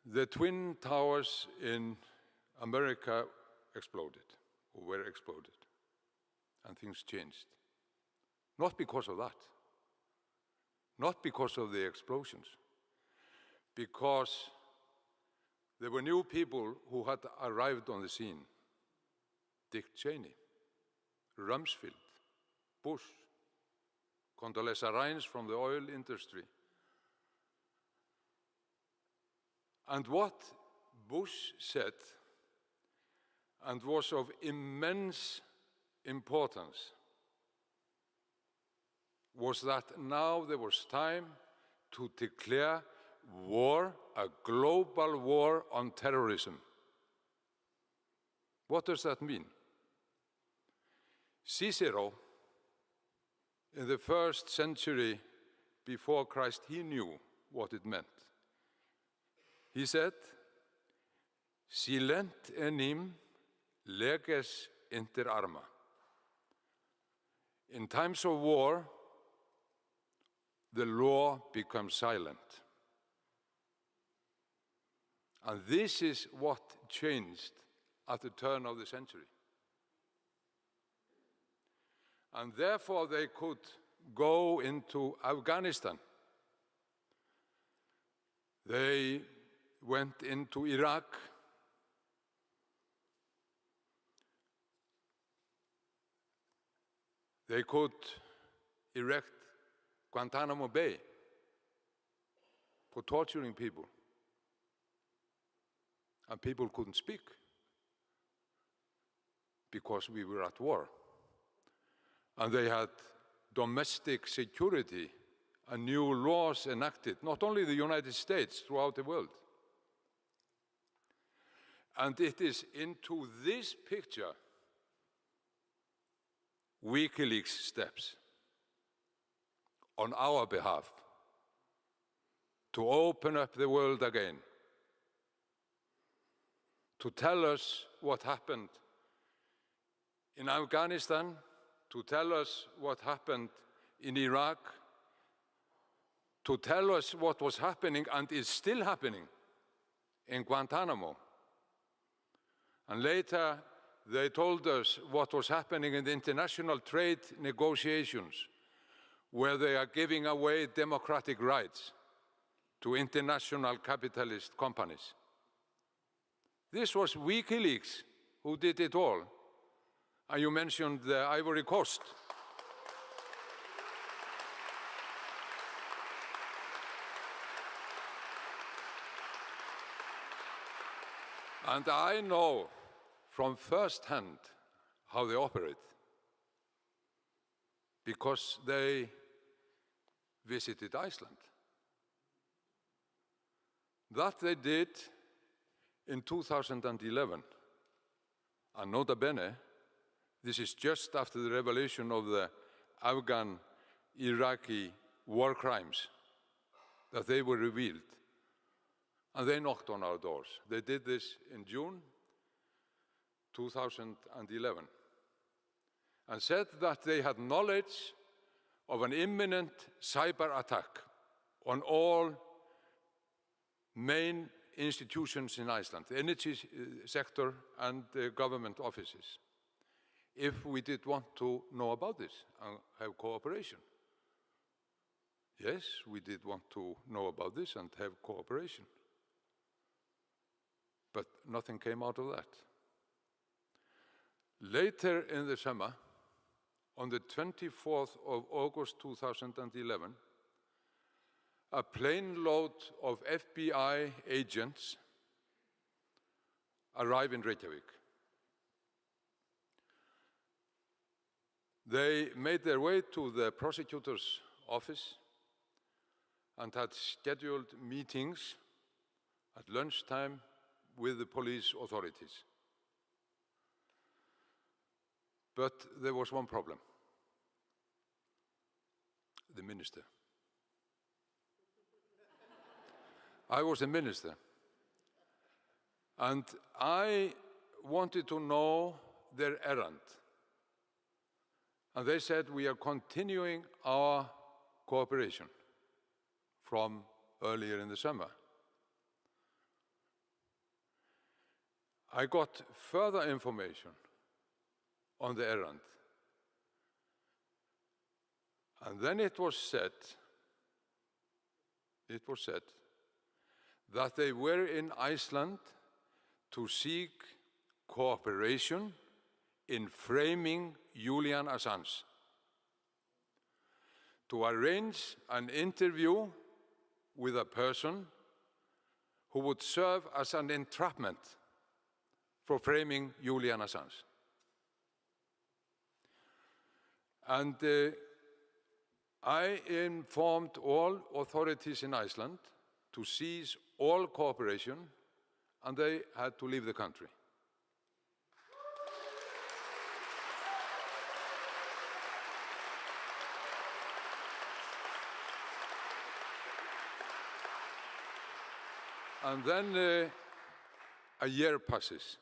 Speaker 7: the Twin Towers in America exploded, or were exploded, and things changed. Not because of that, not because of the explosions, because there were new people who had arrived on the scene. Dick Cheney, Rumsfeld, Bush, Condoleezza Rice from the oil industry. And what Bush said, and was of immense importance, was that now there was time to declare war, a global war on terrorism. What does that mean? Cicero, in the 1st century before Christ, he knew what it meant. He said, "Silent enim leges inter arma." In times of war, the law becomes silent. And this is what changed at the turn of the century. And therefore they could go into Afghanistan. They went into Iraq. They could erect Guantanamo Bay for torturing people. And people couldn't speak because we were at war. And they had domestic security and new laws enacted, not only in the United States, throughout the world. And it is into this picture Wikileaks steps on our behalf to open up the world again, to tell us what happened in Afghanistan, to tell us what happened in Iraq, to tell us what was happening and is still happening in Guantanamo. And later, they told us what was happening in the international trade negotiations, where they are giving away democratic rights to international capitalist companies. This was Wikileaks who did it all. And you mentioned the Ivory Coast. And I know from first hand how they operate, because they visited Iceland. That they did in 2011. And nota bene, this is just after the revelation of the Afghan-Iraqi war crimes that they were revealed. And they knocked on our doors. They did this in June 2011 and said that they had knowledge of an imminent cyber attack on all main institutions in Iceland, the energy sector and government offices, if we did want to know about this and have cooperation. Yes, we did want to know about this and have cooperation. But nothing came out of that. Later in the summer, on the 24th of August 2011, a plane load of FBI agents arrived in Reykjavik. They made their way to the prosecutor's office and had scheduled meetings at lunchtime with the police authorities. But there was one problem: the minister. I was a minister, and I wanted to know their errand. And they said, we are continuing our cooperation from earlier in the summer. I got further information on the errand. And then it was said that they were in Iceland to seek cooperation in framing Julian Assange, to arrange an interview with a person who would serve as an entrapment for framing Julian Assange. And I informed all authorities in Iceland to cease all cooperation, and they had to leave the country. And then a year passes.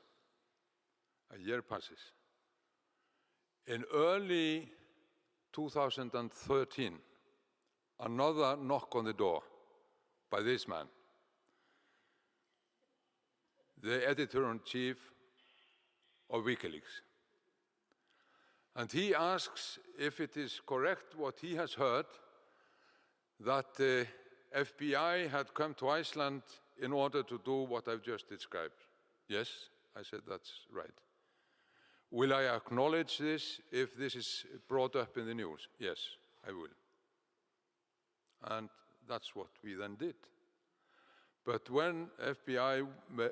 Speaker 7: In early 2013, another knock on the door by this man, the editor-in-chief of Wikileaks. And he asks if it is correct what he has heard, that the FBI had come to Iceland in order to do what I've just described. Yes, I said, that's right. Will I acknowledge this if this is brought up in the news? Yes, I will. And that's what we then did. But when FBI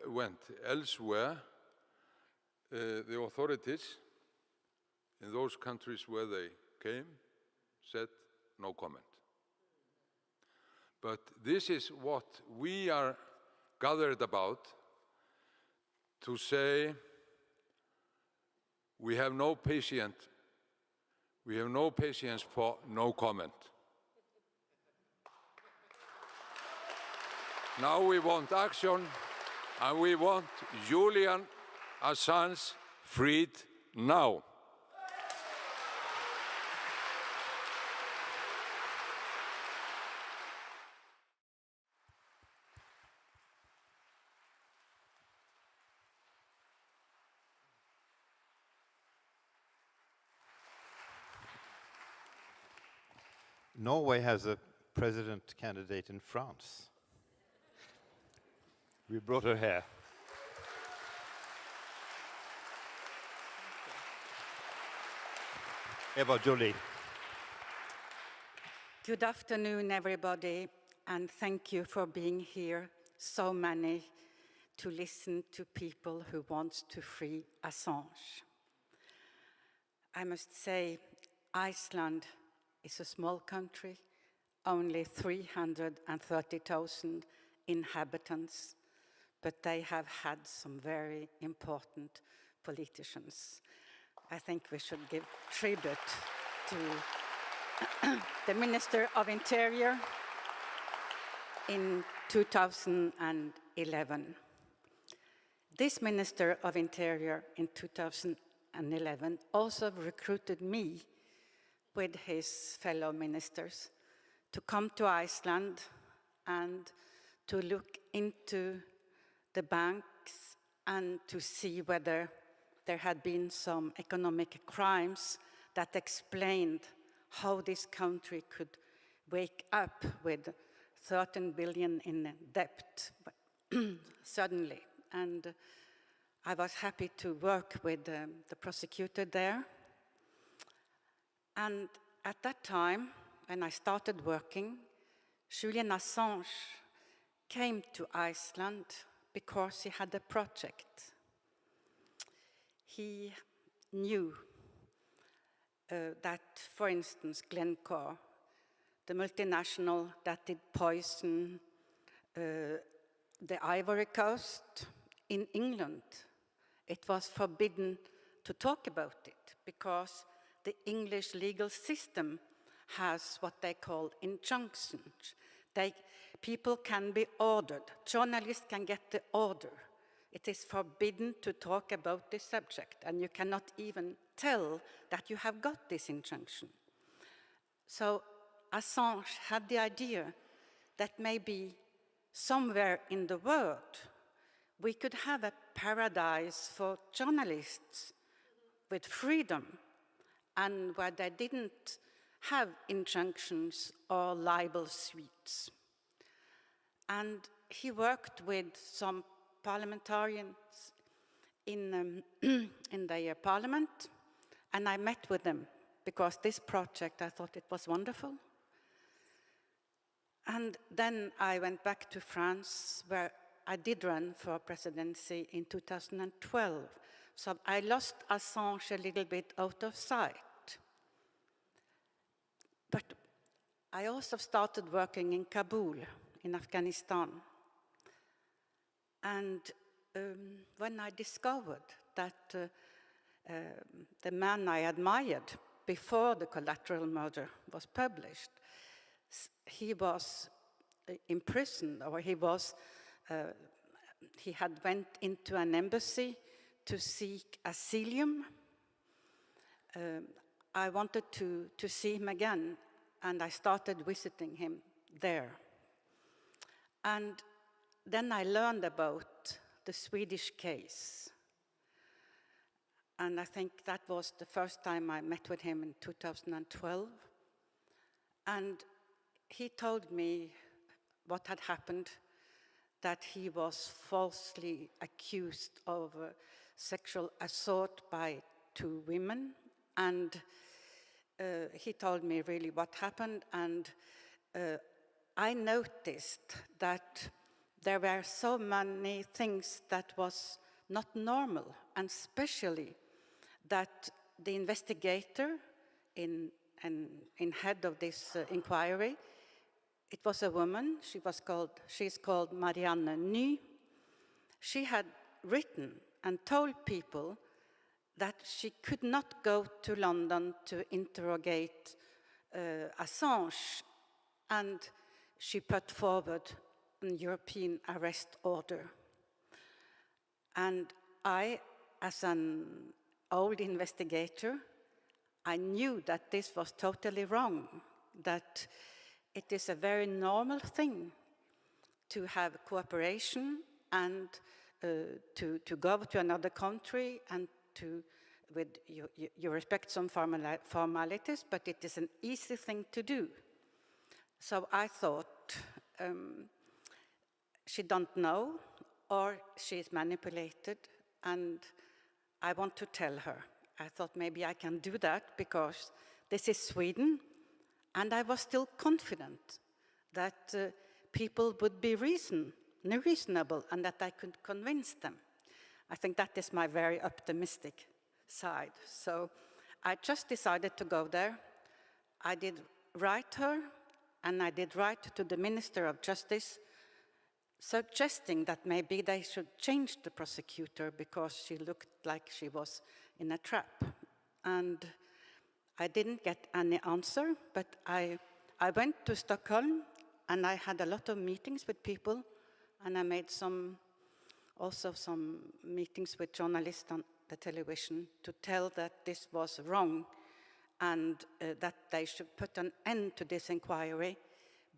Speaker 7: went elsewhere, the authorities in those countries where they came said no comment. But this is what we are gathered about, to say we have no patience for no comment. Now we want action, and we want Julian Assange freed now.
Speaker 3: Norway has a president candidate in France. We brought her here. Eva Joly.
Speaker 8: Good afternoon, everybody, and thank you for being here, so many, to listen to people who want to free Assange. I must say, Iceland is a small country, only 330,000 inhabitants, but they have had some very important politicians. I think we should give tribute to the Minister of Interior in 2011. This Minister of Interior in 2011 also recruited me with his fellow ministers to come to Iceland and to look into the banks and to see whether there had been some economic crimes that explained how this country could wake up with 13 billion in debt suddenly. And I was happy to work with the prosecutor there. And at that time, when I started working, Julian Assange came to Iceland because he had a project. He knew that, for instance, Glencore, the multinational that did poison the Ivory Coast in England, it was forbidden to talk about it because the English legal system has what they call injunctions. People can be ordered. Journalists can get the order. It is forbidden to talk about this subject, and you cannot even tell that you have got this injunction. So Assange had the idea that maybe somewhere in the world we could have a paradise for journalists with freedom, and where they didn't have injunctions or libel suits. And he worked with some parliamentarians in their parliament, and I met with them because this project, I thought it was wonderful. And then I went back to France, where I did run for presidency in 2012. So I lost Assange a little bit out of sight. But I also started working in Kabul, in Afghanistan. And when I discovered that the man I admired before the Collateral Murder was published, he was imprisoned, or he had went into an embassy to seek asylum. I wanted to see him again, and I started visiting him there. And then I learned about the Swedish case. And I think that was the first time I met with him in 2012. And he told me what had happened, that he was falsely accused of sexual assault by two women, and he told me really what happened, and I noticed that there were so many things that was not normal, and especially that the investigator in head of this inquiry, it was a woman. She's called Marianne Ny. She had written and told people that she could not go to London to interrogate Assange, and she put forward a European arrest order. And I, as an old investigator, I knew that this was totally wrong, that it is a very normal thing to have cooperation and to go to another country and you respect some formalities, but it is an easy thing to do. So I thought, she don't know, or she's manipulated, and I want to tell her. I thought maybe I can do that because this is Sweden, and I was still confident that people would be reasonable and that I could convince them. I think that is my very optimistic side. So I just decided to go there. I did write her, and I did write to the Minister of Justice, suggesting that maybe they should change the prosecutor because she looked like she was in a trap. And I didn't get any answer, but I went to Stockholm, and I had a lot of meetings with people, and I made also some meetings with journalists on the television to tell that this was wrong, and that they should put an end to this inquiry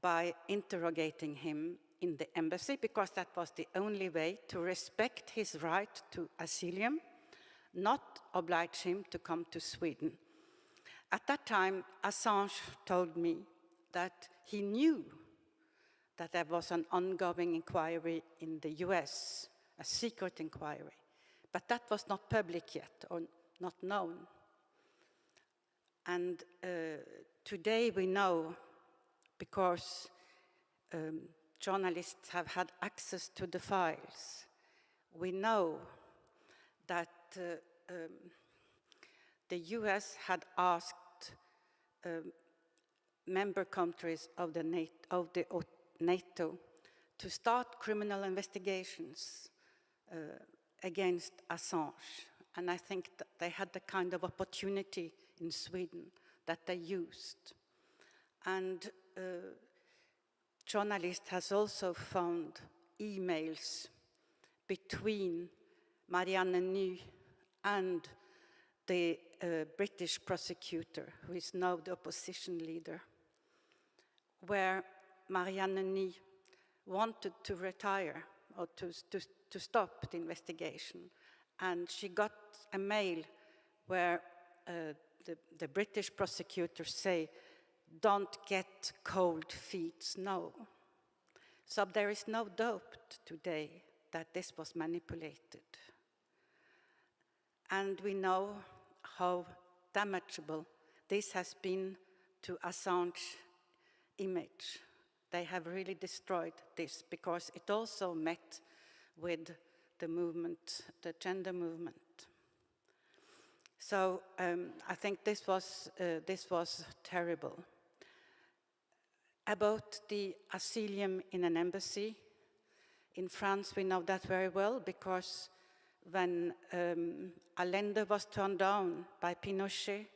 Speaker 8: by interrogating him in the embassy, because that was the only way to respect his right to asylum, not oblige him to come to Sweden. At that time, Assange told me that he knew that there was an ongoing inquiry in the US, a secret inquiry, but that was not public yet, or not known. And today we know, because journalists have had access to the files, we know that the US had asked member countries of the NATO to start criminal investigations against Assange. And I think that they had the kind of opportunity in Sweden that they used. And journalists has also found emails between Marianne Ny and the British prosecutor, who is now the opposition leader, where Marianne Ny wanted to retire or to stop the investigation. And she got a mail where the British prosecutors say, "Don't get cold feet now." So there is no doubt today that this was manipulated. And we know how damageable this has been to Assange's image. They have really destroyed this, because it also met with the movement, the gender movement. So I think this was terrible. About the asylum in an embassy, in France we know that very well, because when Allende was turned down by Pinochet,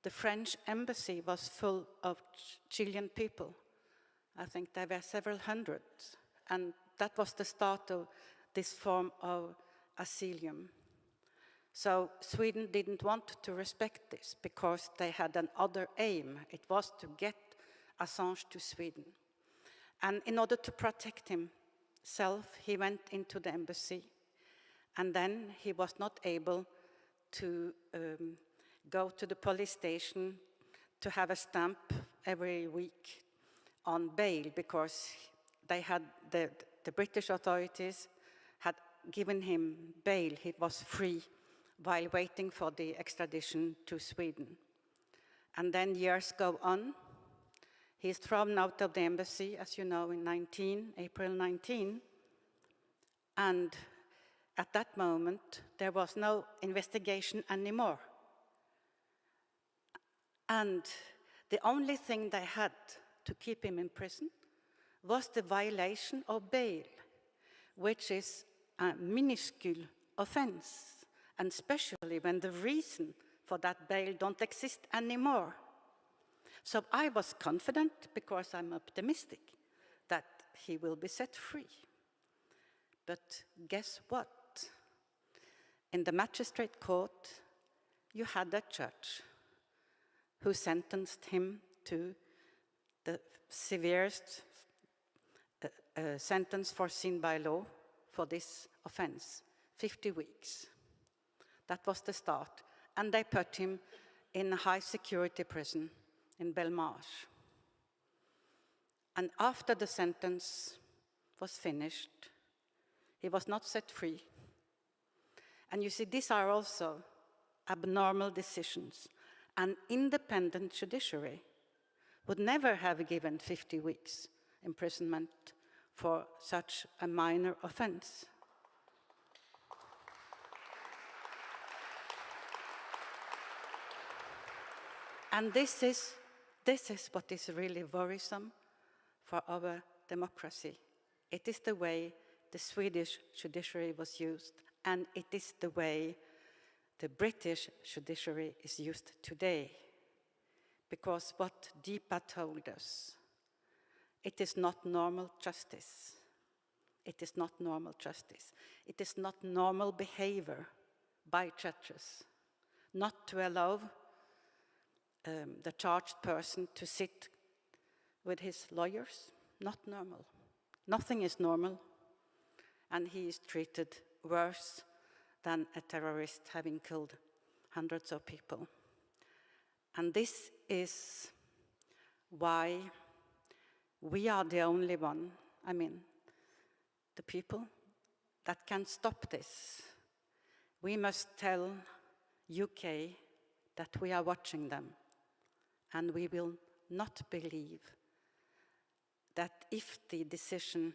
Speaker 8: the French embassy was full of Chilean people. I think there were several hundred, and that was the start of this form of asylum. So Sweden didn't want to respect this because they had another aim. It was to get Assange to Sweden. And in order to protect himself, he went into the embassy, and then he was not able to go to the police station to have a stamp every week on bail, because they had the British authorities had given him bail. He was free while waiting for the extradition to Sweden. And then years go on. He's thrown out of the embassy, as you know, in April 19. And at that moment, there was no investigation anymore. And the only thing they had to keep him in prison was the violation of bail, which is a minuscule offense, and especially when the reason for that bail don't exist anymore. So I was confident, because I'm optimistic, that he will be set free. But guess what? In the magistrate court, you had a judge who sentenced him to the severest sentence foreseen by law for this offense, 50 weeks. That was the start. And they put him in a high-security prison in Belmarsh. And after the sentence was finished, he was not set free. And you see, these are also abnormal decisions. An independent judiciary would never have given 50 weeks imprisonment for such a minor offense. And this is what is really worrisome for our democracy. It is the way the Swedish judiciary was used, and it is the way the British judiciary is used today. Because what Deepa told us, it is not normal justice. It is not normal justice. It is not normal behavior by judges not to allow the charged person to sit with his lawyers. Not normal. Nothing is normal. And he is treated worse than a terrorist having killed hundreds of people. And this is why we are the only one, the people that can stop this. We must tell UK that we are watching them, and we will not believe that if the decision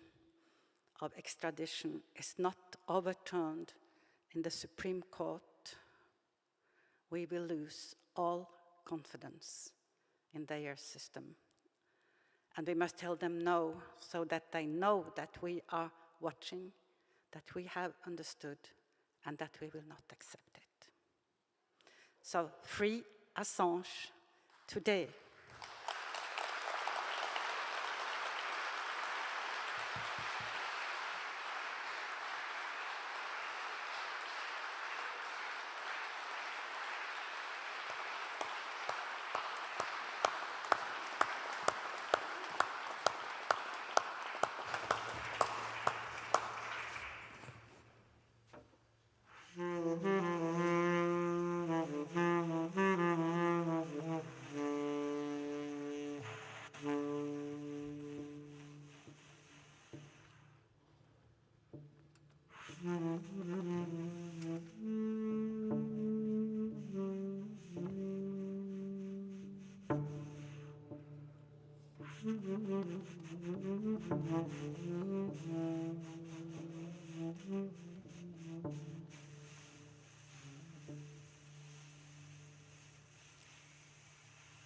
Speaker 8: of extradition is not overturned in the Supreme Court, we will lose all confidence in their system. And we must tell them no, so that they know that we are watching, that we have understood, and that we will not accept it. So, free Assange today.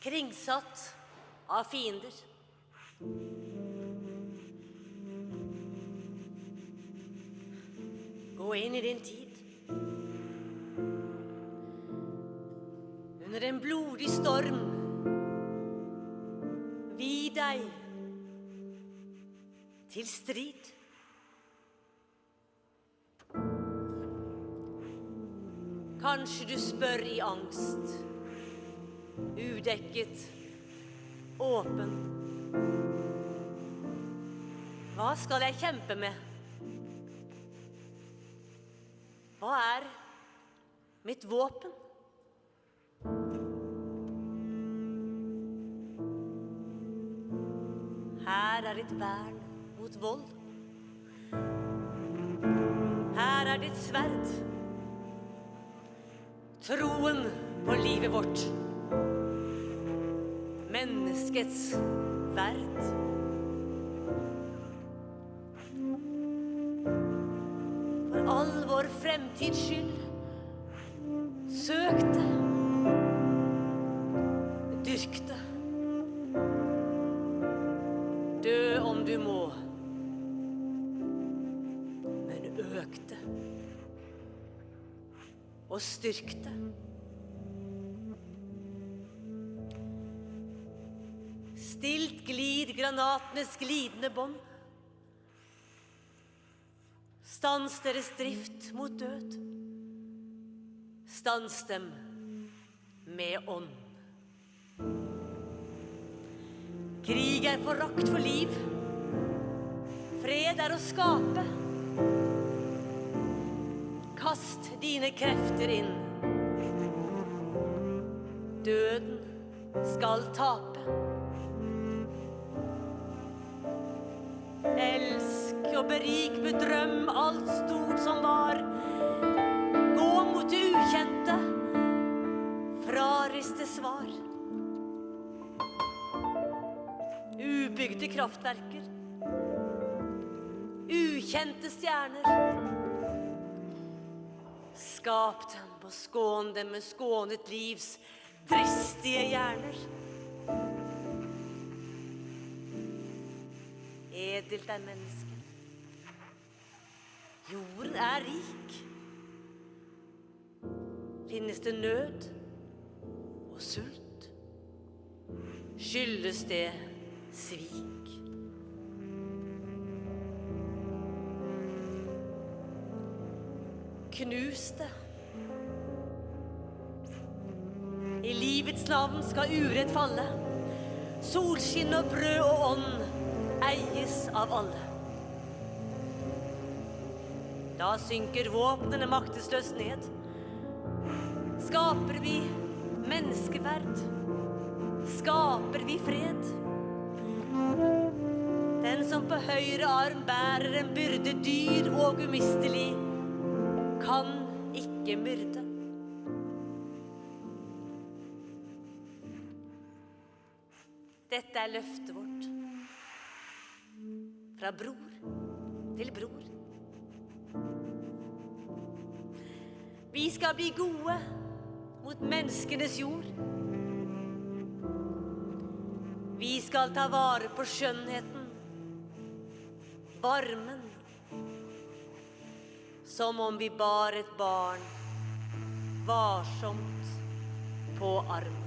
Speaker 2: Kringsatt av fiender. Gå inn i din tid. Under en blodig storm. Vi deg til strid. Kanskje du spør i angst. Udekket, åpen. Hva skal jeg kjempe med? Hva er mitt våpen? Her er ditt vern mot vold. Her er ditt sverd. Troen på livet vårt. Menneskets verd. For all vår fremtids skyld. Søk det. Dyrk det. Dø om du må. Men øk det. Og styrk det. Stilt glid granatenes glidende bånd. Stans deres drift mot død. Stans dem med ånd. Krig er forakt for liv. Fred er å skape. Kast dine krefter inn. Døden skal tape. Elsk og berik med drøm alt stort som var. Gå mot det ukjente. Frariste svar. Ubygde kraftverker. Ukjente stjerner. Skap dem og skån dem med skånet livs dristige hjerner. Edelt er mennesket. Jorden er rik. Finnes det nød og sult? Skyldes det svik? Knus det. I livets navn skal urett falle. Solskinn og brød og ånd eies av alle. Da synker våpnene maktesløst ned. Skaper vi menneskeverd? Skaper vi fred? Den som på høyre arm bærer en byrde dyr og umistelig, kan ikke myrde. Dette er løftet vårt. Fra bror til bror. Vi skal bli gode mot menneskenes jord. Vi skal ta vare på skjønnheten, varmen, som om vi bar et barn varsomt på armen.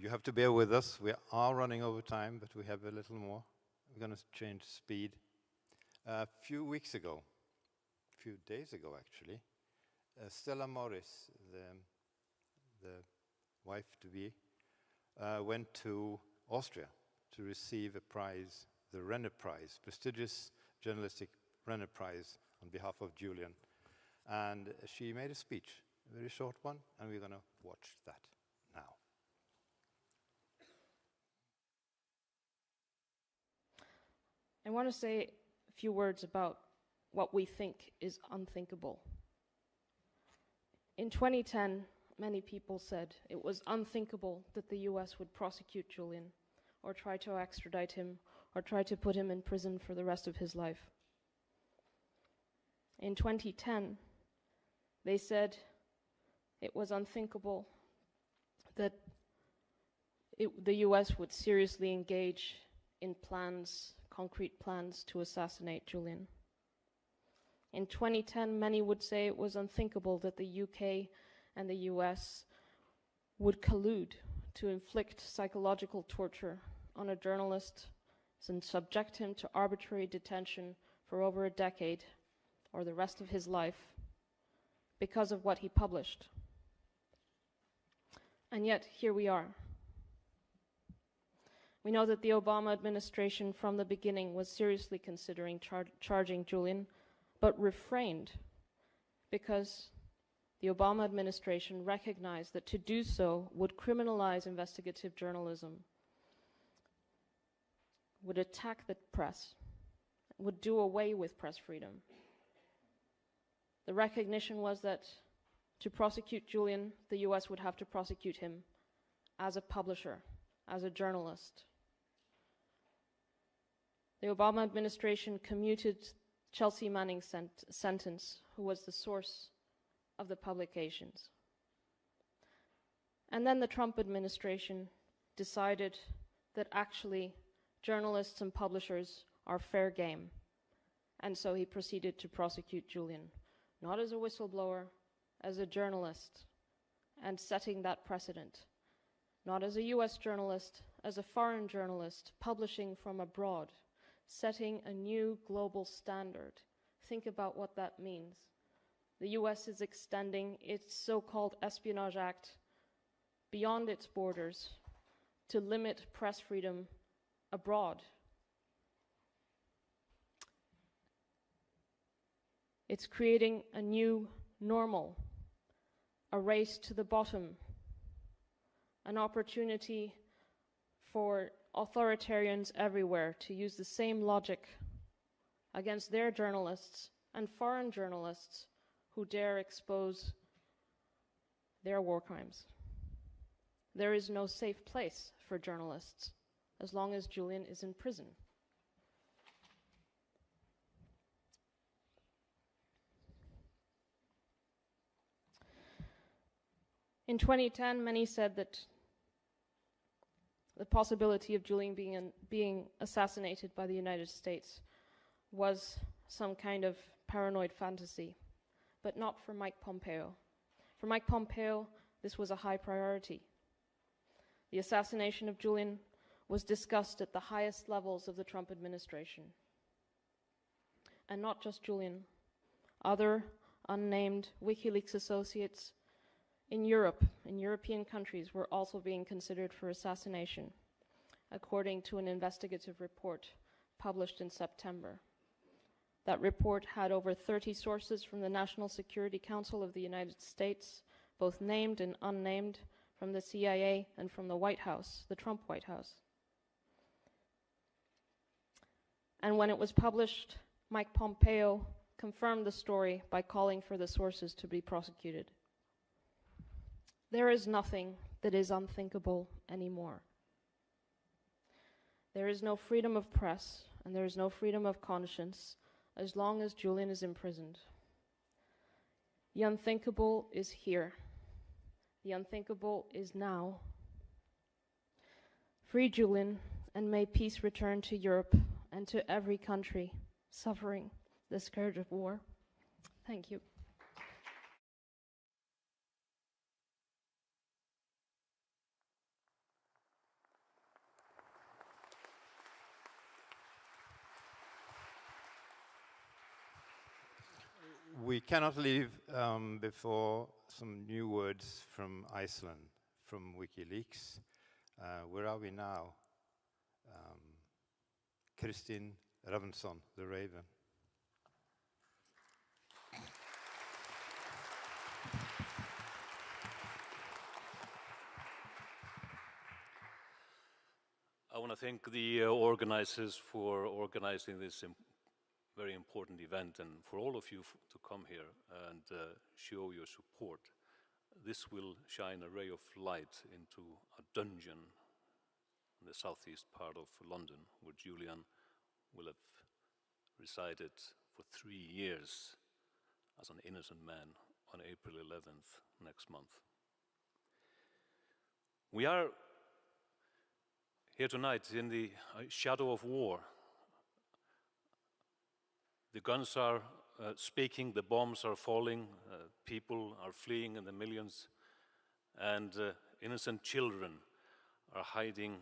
Speaker 3: You have to bear with us. We are running over time, but we have a little more. We're going to change speed. A few weeks ago, a few days ago actually, Stella Morris, the wife-to-be, went to Austria to receive a prize, the Renner Prize, prestigious journalistic Renner Prize on behalf of Julian. And she made a speech, a very short one, and we're going to watch that now.
Speaker 9: I want to say a few words about what we think is unthinkable. In 2010, many people said it was unthinkable that the US would prosecute Julian or try to extradite him or tried to put him in prison for the rest of his life. In 2010, they said it was unthinkable that the US would seriously engage in plans, concrete plans to assassinate Julian. In 2010, many would say it was unthinkable that the UK and the US would collude to inflict psychological torture on a journalist and subject him to arbitrary detention for over a decade or the rest of his life because of what he published. And yet, here we are. We know that the Obama administration from the beginning was seriously considering charging Julian, but refrained because the Obama administration recognized that to do so would criminalize investigative journalism, would attack the press, would do away with press freedom. The recognition was that to prosecute Julian, the US would have to prosecute him as a publisher, as a journalist. The Obama administration commuted Chelsea Manning's sentence, who was the source of the publications. And then the Trump administration decided that actually journalists and publishers are fair game. And so he proceeded to prosecute Julian, not as a whistleblower, as a journalist, and setting that precedent. Not as a US journalist, as a foreign journalist, publishing from abroad, setting a new global standard. Think about what that means. The US is extending its so-called Espionage Act beyond its borders to limit press freedom abroad. It's creating a new normal, a race to the bottom, an opportunity for authoritarians everywhere to use the same logic against their journalists and foreign journalists who dare expose their war crimes. There is no safe place for journalists as long as Julian is in prison. In 2010, many said that the possibility of Julian being assassinated by the United States was some kind of paranoid fantasy, but not for Mike Pompeo. For Mike Pompeo, this was a high priority. The assassination of Julian was discussed at the highest levels of the Trump administration. And not just Julian. Other unnamed WikiLeaks associates in Europe, in European countries, were also being considered for assassination, according to an investigative report published in September. That report had over 30 sources from the National Security Council of the United States, both named and unnamed, from the CIA and from the White House, the Trump White House. And when it was published, Mike Pompeo confirmed the story by calling for the sources to be prosecuted. There is nothing that is unthinkable anymore. There is no freedom of press, and there is no freedom of conscience as long as Julian is imprisoned. The unthinkable is here. The unthinkable is now. Free Julian, and may peace return to Europe and to every country suffering the scourge of war. Thank you.
Speaker 3: We cannot leave before some new words from Iceland, from WikiLeaks. Where are we now? Kristinn Hrafnsson, the Raven.
Speaker 10: I want to thank the organizers for organizing this very important event, and for all of you to come here and show your support. This will shine a ray of light into a dungeon in the southeast part of London, where Julian will have resided for 3 years as an innocent man on April 11th next month. We are here tonight in the shadow of war. The guns are speaking, the bombs are falling, people are fleeing in the millions, and innocent children are hiding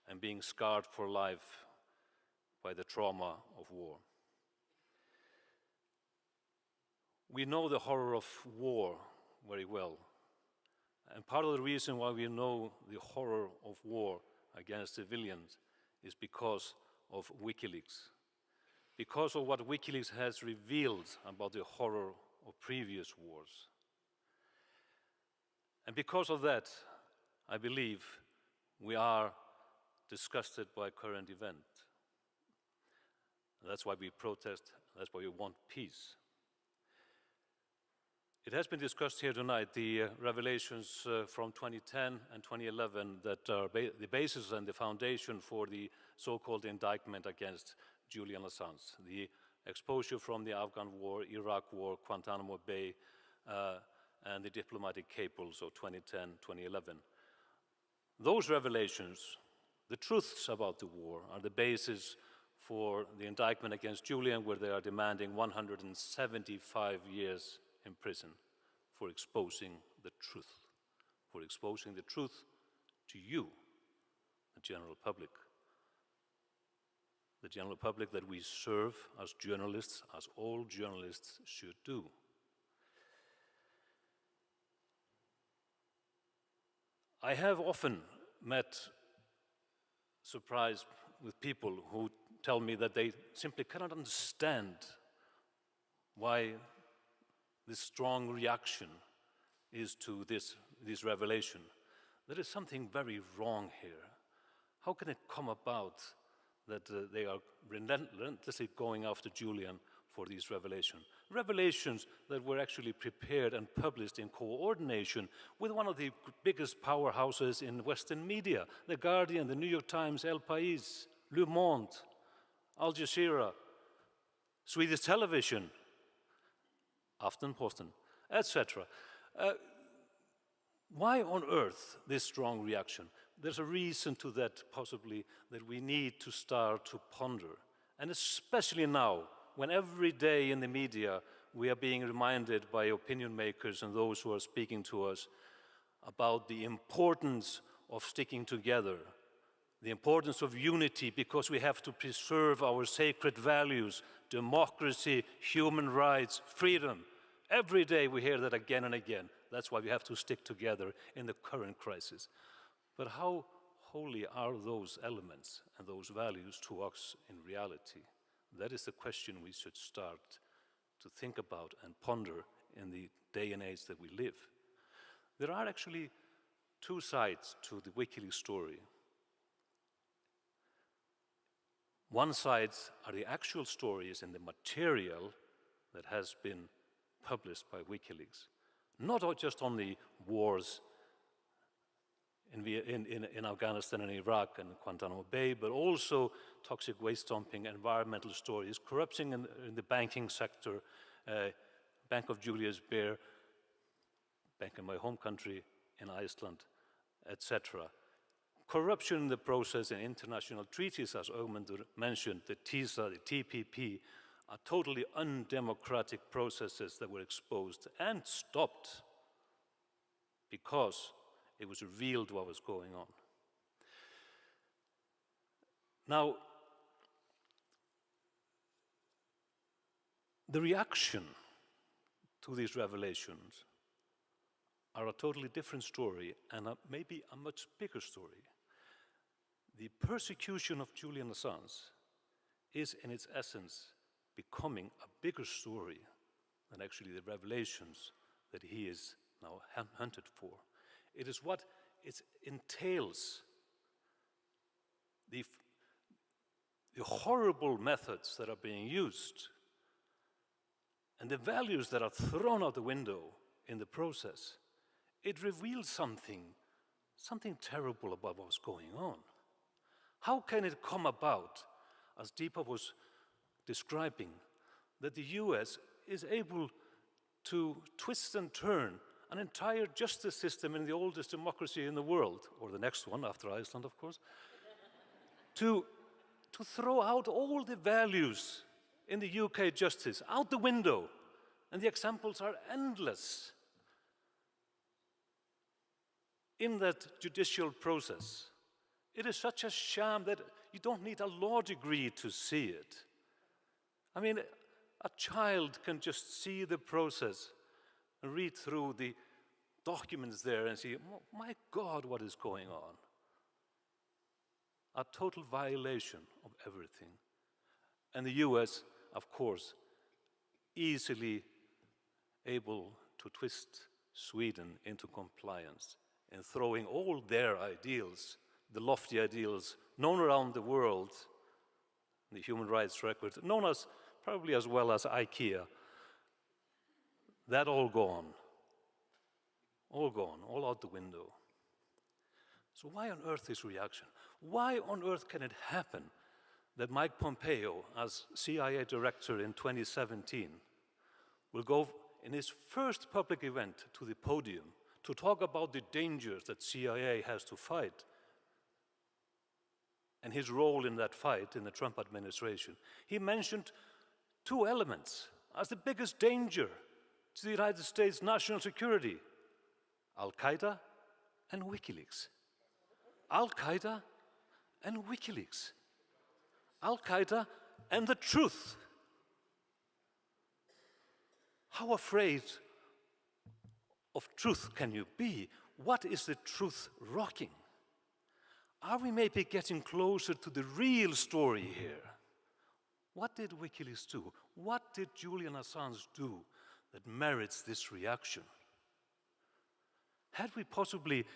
Speaker 10: and being scarred for life by the trauma of war. We know the horror of war very well. And part of the reason why we know the horror of war against civilians is because of Wikileaks. Because of what Wikileaks has revealed about the horror of previous wars. And because of that, I believe we are disgusted by current event. That's why we protest, that's why we want peace. It has been discussed here tonight, the revelations from 2010 and 2011 that are the basis and the foundation for the so-called indictment against Julian Assange, the exposure from the Afghan war, Iraq war, Guantanamo Bay, and the diplomatic cables of 2010-2011. Those revelations, the truths about the war, are the basis for the indictment against Julian, where they are demanding 175 years in prison for exposing the truth, to you, the general public that we serve as journalists, as all journalists should do. I have often met, surprised with people who tell me that they simply cannot understand why this strong reaction is to this revelation. There is something very wrong here. How can it come about that they are relentlessly going after Julian for these revelations? Revelations that were actually prepared and published in coordination with one of the biggest powerhouses in Western media, The Guardian, The New York Times, El País, Le Monde, Al Jazeera, Swedish television, Aftenposten, etc. Why on earth this strong reaction? There's a reason to that, possibly, that we need to start to ponder. And especially now, when every day in the media we are being reminded by opinion makers and those who are speaking to us about the importance of sticking together, the importance of unity, because we have to preserve our sacred values, democracy, human rights, freedom. Every day we hear that again and again. That's why we have to stick together in the current crisis. But how holy are those elements and those values to us in reality? That is the question we should start to think about and ponder in the day and age that we live. There are actually two sides to the Wikileaks story. One side are the actual stories and the material that has been published by Wikileaks. Not just on the wars in Afghanistan and Iraq and Guantanamo Bay, but also toxic waste dumping, environmental stories, corruption in the banking sector, Bank of Julius Baer, bank in my home country, in Iceland, etc. Corruption in the process in international treaties, as Ögmundur mentioned, the TISA, the TPP, are totally undemocratic processes that were exposed and stopped because it was revealed what was going on. Now, the reaction to these revelations are a totally different story and maybe a much bigger story. The persecution of Julian Assange is in its essence becoming a bigger story than actually the revelations that he is now hunted for. It is what it entails, the horrible methods that are being used and the values that are thrown out the window in the process. It reveals something something terrible about what's going on. How can it come about, as Deepa was describing, that the US is able to twist and turn an entire justice system in the oldest democracy in the world, or the next one after Iceland, of course, to throw out all the values in the UK justice out the window, and the examples are endless in that judicial process. It is such a sham that you don't need a law degree to see it. I mean, a child can just see the process and read through the documents there and see, my God, what is going on? A total violation of everything. And the US, of course, easily able to twist Sweden into compliance and throwing all their ideals, the lofty ideals known around the world, the human rights record, known as probably as well as IKEA, that all gone, all out the window. So why on earth this reaction? Why on earth can it happen that Mike Pompeo, as CIA director in 2017, will go in his first public event to the podium to talk about the dangers that CIA has to fight and his role in that fight in the Trump administration? He mentioned two elements as the biggest danger to the United States national security: Al-Qaeda and Wikileaks. Al-Qaeda and Wikileaks. Al-Qaeda and the truth. How afraid of truth can you be? What is the truth rocking? Are we maybe getting closer to the real story here? What did Wikileaks do? What did Julian Assange do that merits this reaction? Had we possibly,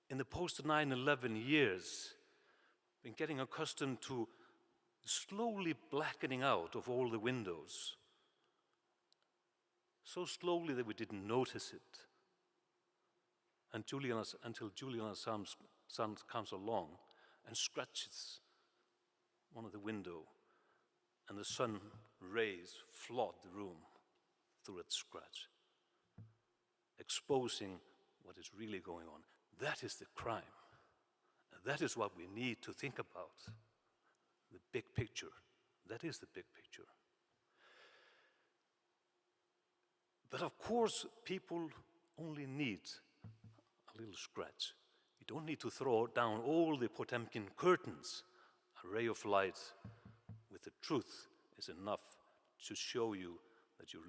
Speaker 10: in the post-9/11 years, been getting accustomed to slowly blackening out of all the windows, so slowly that we didn't notice it, until Julian Assange comes along and scratches one of the window, and the sun rays flood the room through its scratch, exposing what is really going on. That is the crime. And that is what we need to think about. The big picture. That is the big picture. But of course, people only need a little scratch. You don't need to throw down all the Potemkin curtains. A ray of light with the truth is enough to show you that you're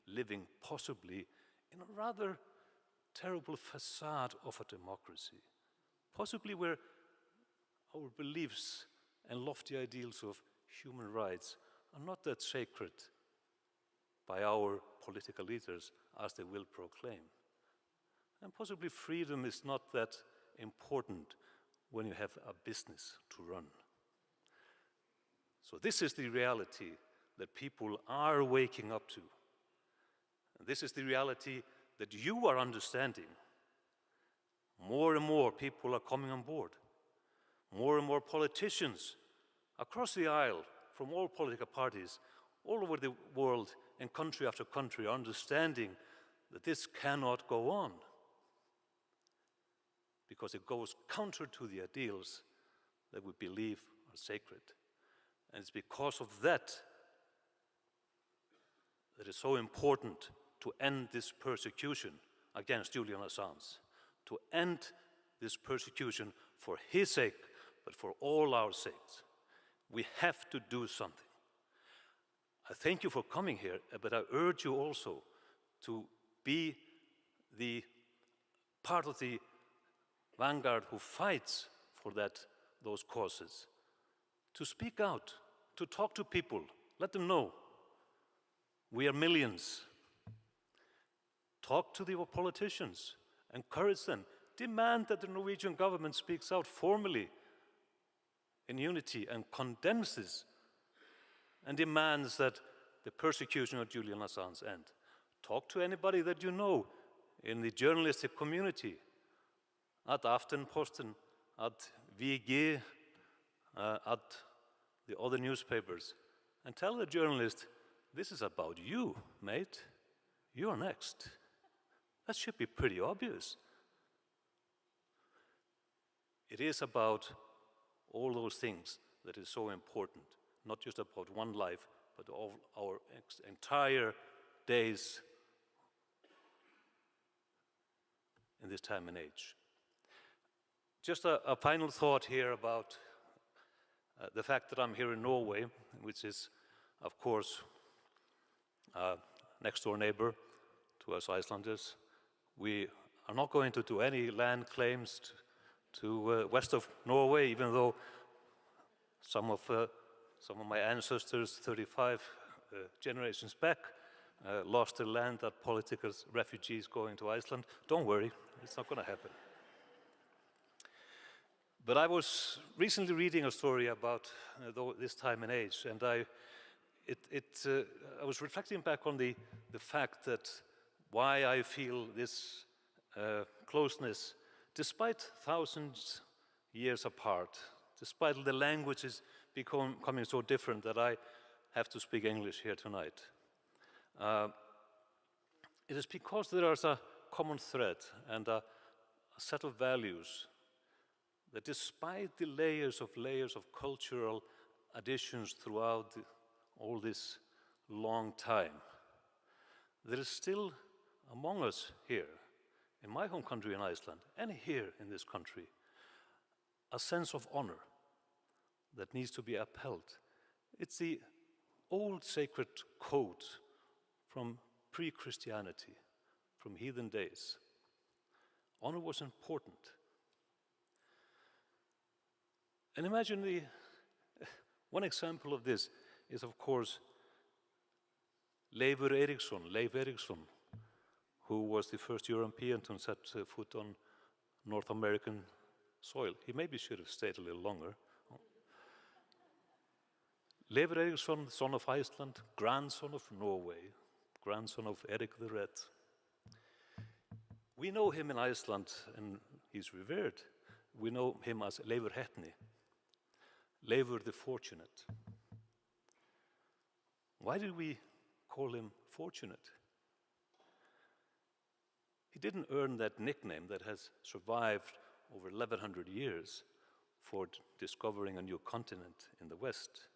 Speaker 10: living possibly in a rather terrible facade of a democracy, possibly where our beliefs and lofty ideals of human rights are not that sacred by our political leaders as they will proclaim. And possibly freedom is not that important when you have a business to run. So this is the reality that people are waking up to. And this is the reality that you are understanding. More and more people are coming on board. More and more politicians across the aisle from all political parties all over the world and country after country are understanding that this cannot go on because it goes counter to the ideals that we believe are sacred. And it's because of that that it's so important to end this persecution against Julian Assange, to end this persecution for his sake, but for all our sakes. We have to do something. I thank you for coming here, but I urge you also to be the part of the vanguard who fights for those causes, to speak out, to talk to people, let them know we are millions. Talk to the politicians, encourage them, demand that the Norwegian government speaks out formally in unity and condemns this and demands that the persecution of Julian Assange end. Talk to anybody that you know in the journalistic community at Aftenposten, at VG, at the other newspapers, and tell the journalist, this is about you, mate. You're next. That should be pretty obvious. It is about all those things that is so important, not just about one life, but all our entire days in this time and age. Just a final thought here about the fact that I'm here in Norway, which is, of course, next door neighbor to us Icelanders. We are not going to do any land claims to west of Norway, even though some of my ancestors, 35 generations back, lost their land as political refugees going to Iceland. Don't worry, it's not going to happen. But I was recently reading a story about this time and age, and I was reflecting back on the fact that why I feel this closeness, despite thousands years apart, despite the languages becoming so different that I have to speak English here tonight. It is because there is a common thread and a set of values that despite the layers of cultural additions throughout all this long time, there is still among us here, in my home country in Iceland, and here in this country, a sense of honor that needs to be upheld. It's the old sacred code from pre-Christianity, from heathen days. Honor was important. And imagine one example of this is, of course, Leif Erikson, who was the first European to set foot on North American soil. He maybe should have stayed a little longer. Leif Erikson, son of Iceland, grandson of Norway, grandson of Erik the Red. We know him in Iceland, and he's revered. We know him as Leifur Heppni, Leifur the Fortunate. Why did we call him Fortunate? He didn't earn that nickname that has survived over 1,100 years for discovering a new continent in the West.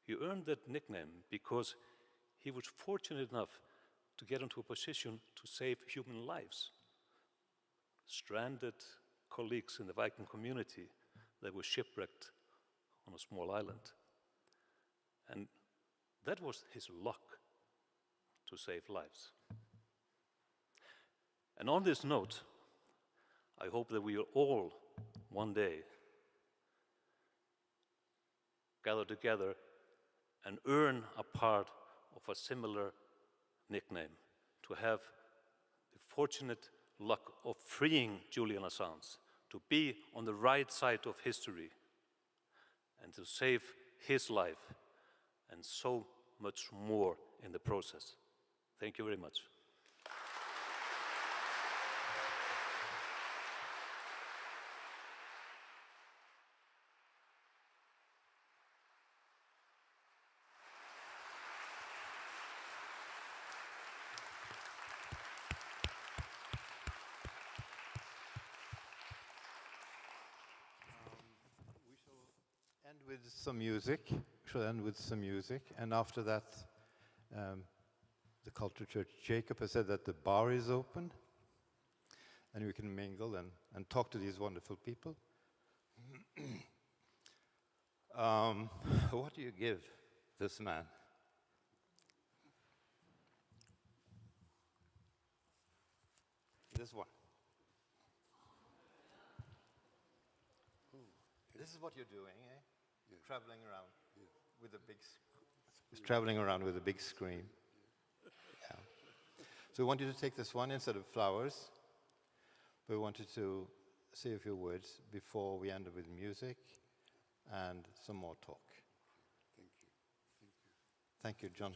Speaker 10: He earned that nickname because he was fortunate enough to get into a position to save human lives. Stranded colleagues in the Viking community that were shipwrecked on a small island. And that was his luck to save lives. And on this note, I hope that we will all one day gather together and earn a part of a similar nickname, to have the fortunate luck of freeing Julian Assange, to be on the right side of history, and to save his life, and so much more in the process. Thank you very much.
Speaker 3: With some music, we shall end with some music, and after that, the Culture Church Jacob has said that the bar is open, and we can mingle and talk to these wonderful people. What do you give this man? This one. This is what you're doing, eh? Yeah. Traveling around with a big. He's traveling around with a big screen. Yeah. So we want you to take this one instead of flowers. But we wanted to say a few words before we end with music and some more talk.
Speaker 11: Thank you.
Speaker 3: Thank you, John.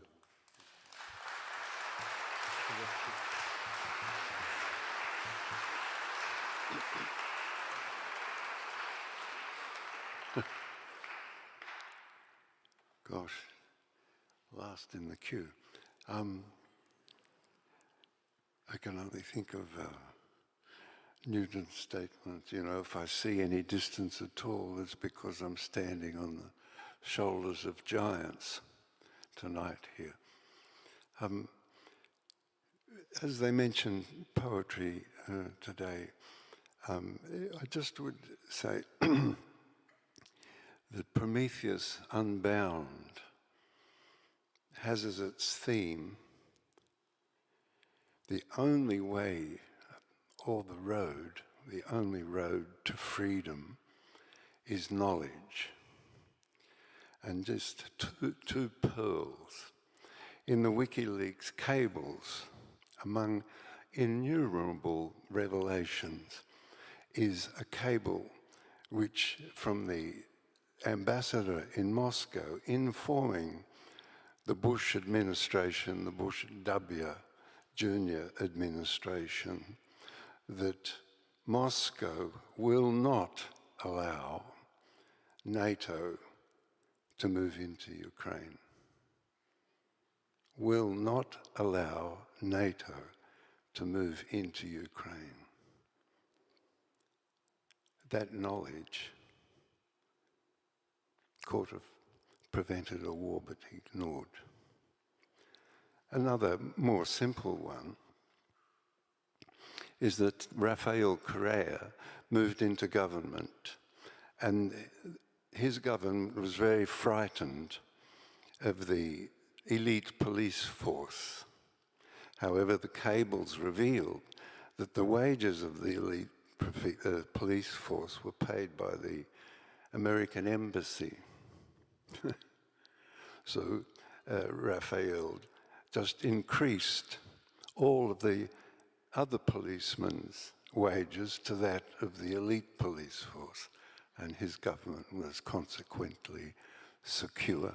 Speaker 11: Thank you. Gosh, last in the queue. I can only think of Newton's statement, you know, if I see any distance at all, it's because I'm standing on the shoulders of giants tonight here. As they mentioned poetry today, I just would say that Prometheus Unbound has as its theme the only way or the only road to freedom is knowledge. And just two pearls. In the Wikileaks cables, among innumerable revelations, is a cable which, from the ambassador in Moscow, informing the Bush administration, the Bush W Junior administration, that Moscow will not allow NATO to move into Ukraine. Will not allow NATO to move into Ukraine. That knowledge could have prevented a war but ignored. Another more simple one is that Rafael Correa moved into government, and his government was very frightened of the elite police force. However, the cables revealed that the wages of the elite police force were paid by the American embassy. So Rafael just increased all of the other policemen's wages to that of the elite police force, and his government was consequently secure.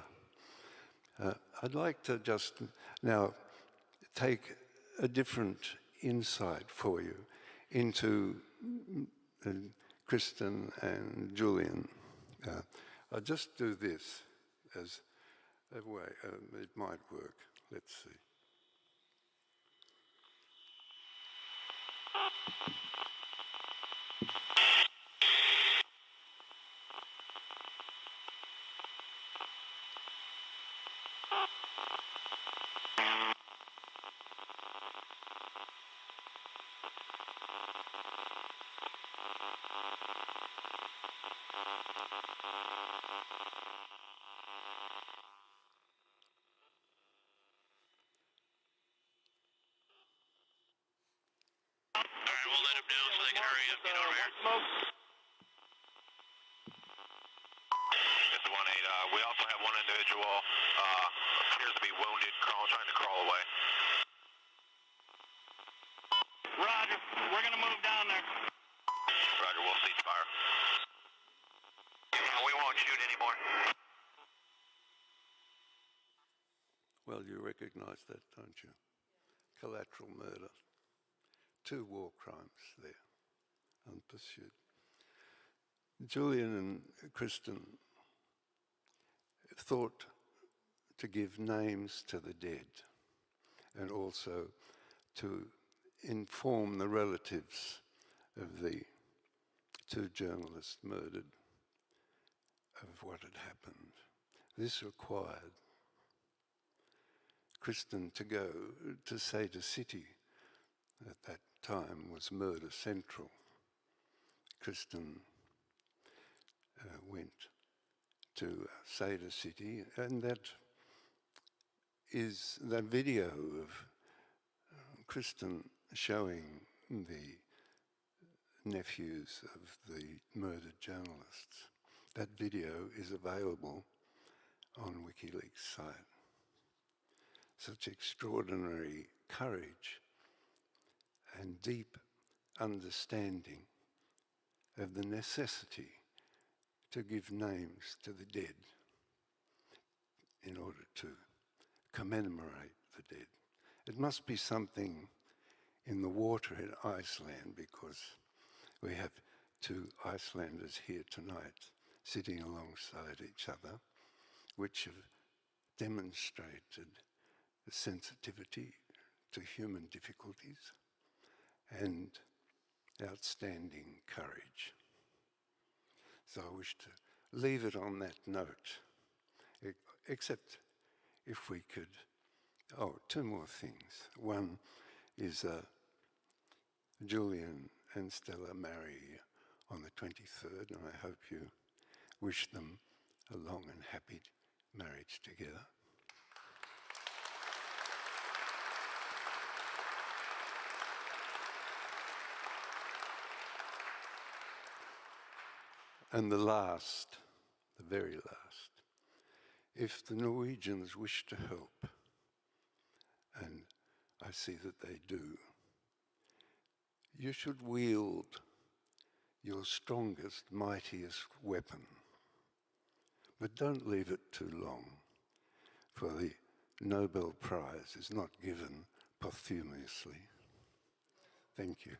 Speaker 11: I'd like to just now take a different insight for you into Kristinn and Julian. I'll just do this as a way, it might work. Let's see.
Speaker 12: We also have one individual appears to be wounded, trying to crawl away. Roger, we're going to move down there. Roger, we'll cease fire. We won't shoot anymore.
Speaker 11: Well, you recognize that, don't you? Collateral murder. 2 war crimes there, unpursued. Julian and Kristinn thought to give names to the dead and also to inform the relatives of the 2 journalists murdered of what had happened. This required Kristinn to go to Seda City. At that time was murder central. Kristinn went to Seda City, and that is that video of Kristinn showing the nephews of the murdered journalists. That video is available on Wikileaks site. Such extraordinary courage and deep understanding of the necessity to give names to the dead in order to commemorate the dead. It must be something in the water in Iceland, because we have 2 Icelanders here tonight sitting alongside each other, which have demonstrated a sensitivity to human difficulties and outstanding courage. So I wish to leave it on that note, except if we could, two more things. One is Julian and Stella marry on the 23rd, and I hope you wish them a long and happy marriage together. And the very last, if the Norwegians wish to help, and I see that they do, you should wield your strongest, mightiest weapon. But don't leave it too long, for the Nobel Prize is not given posthumously. Thank you.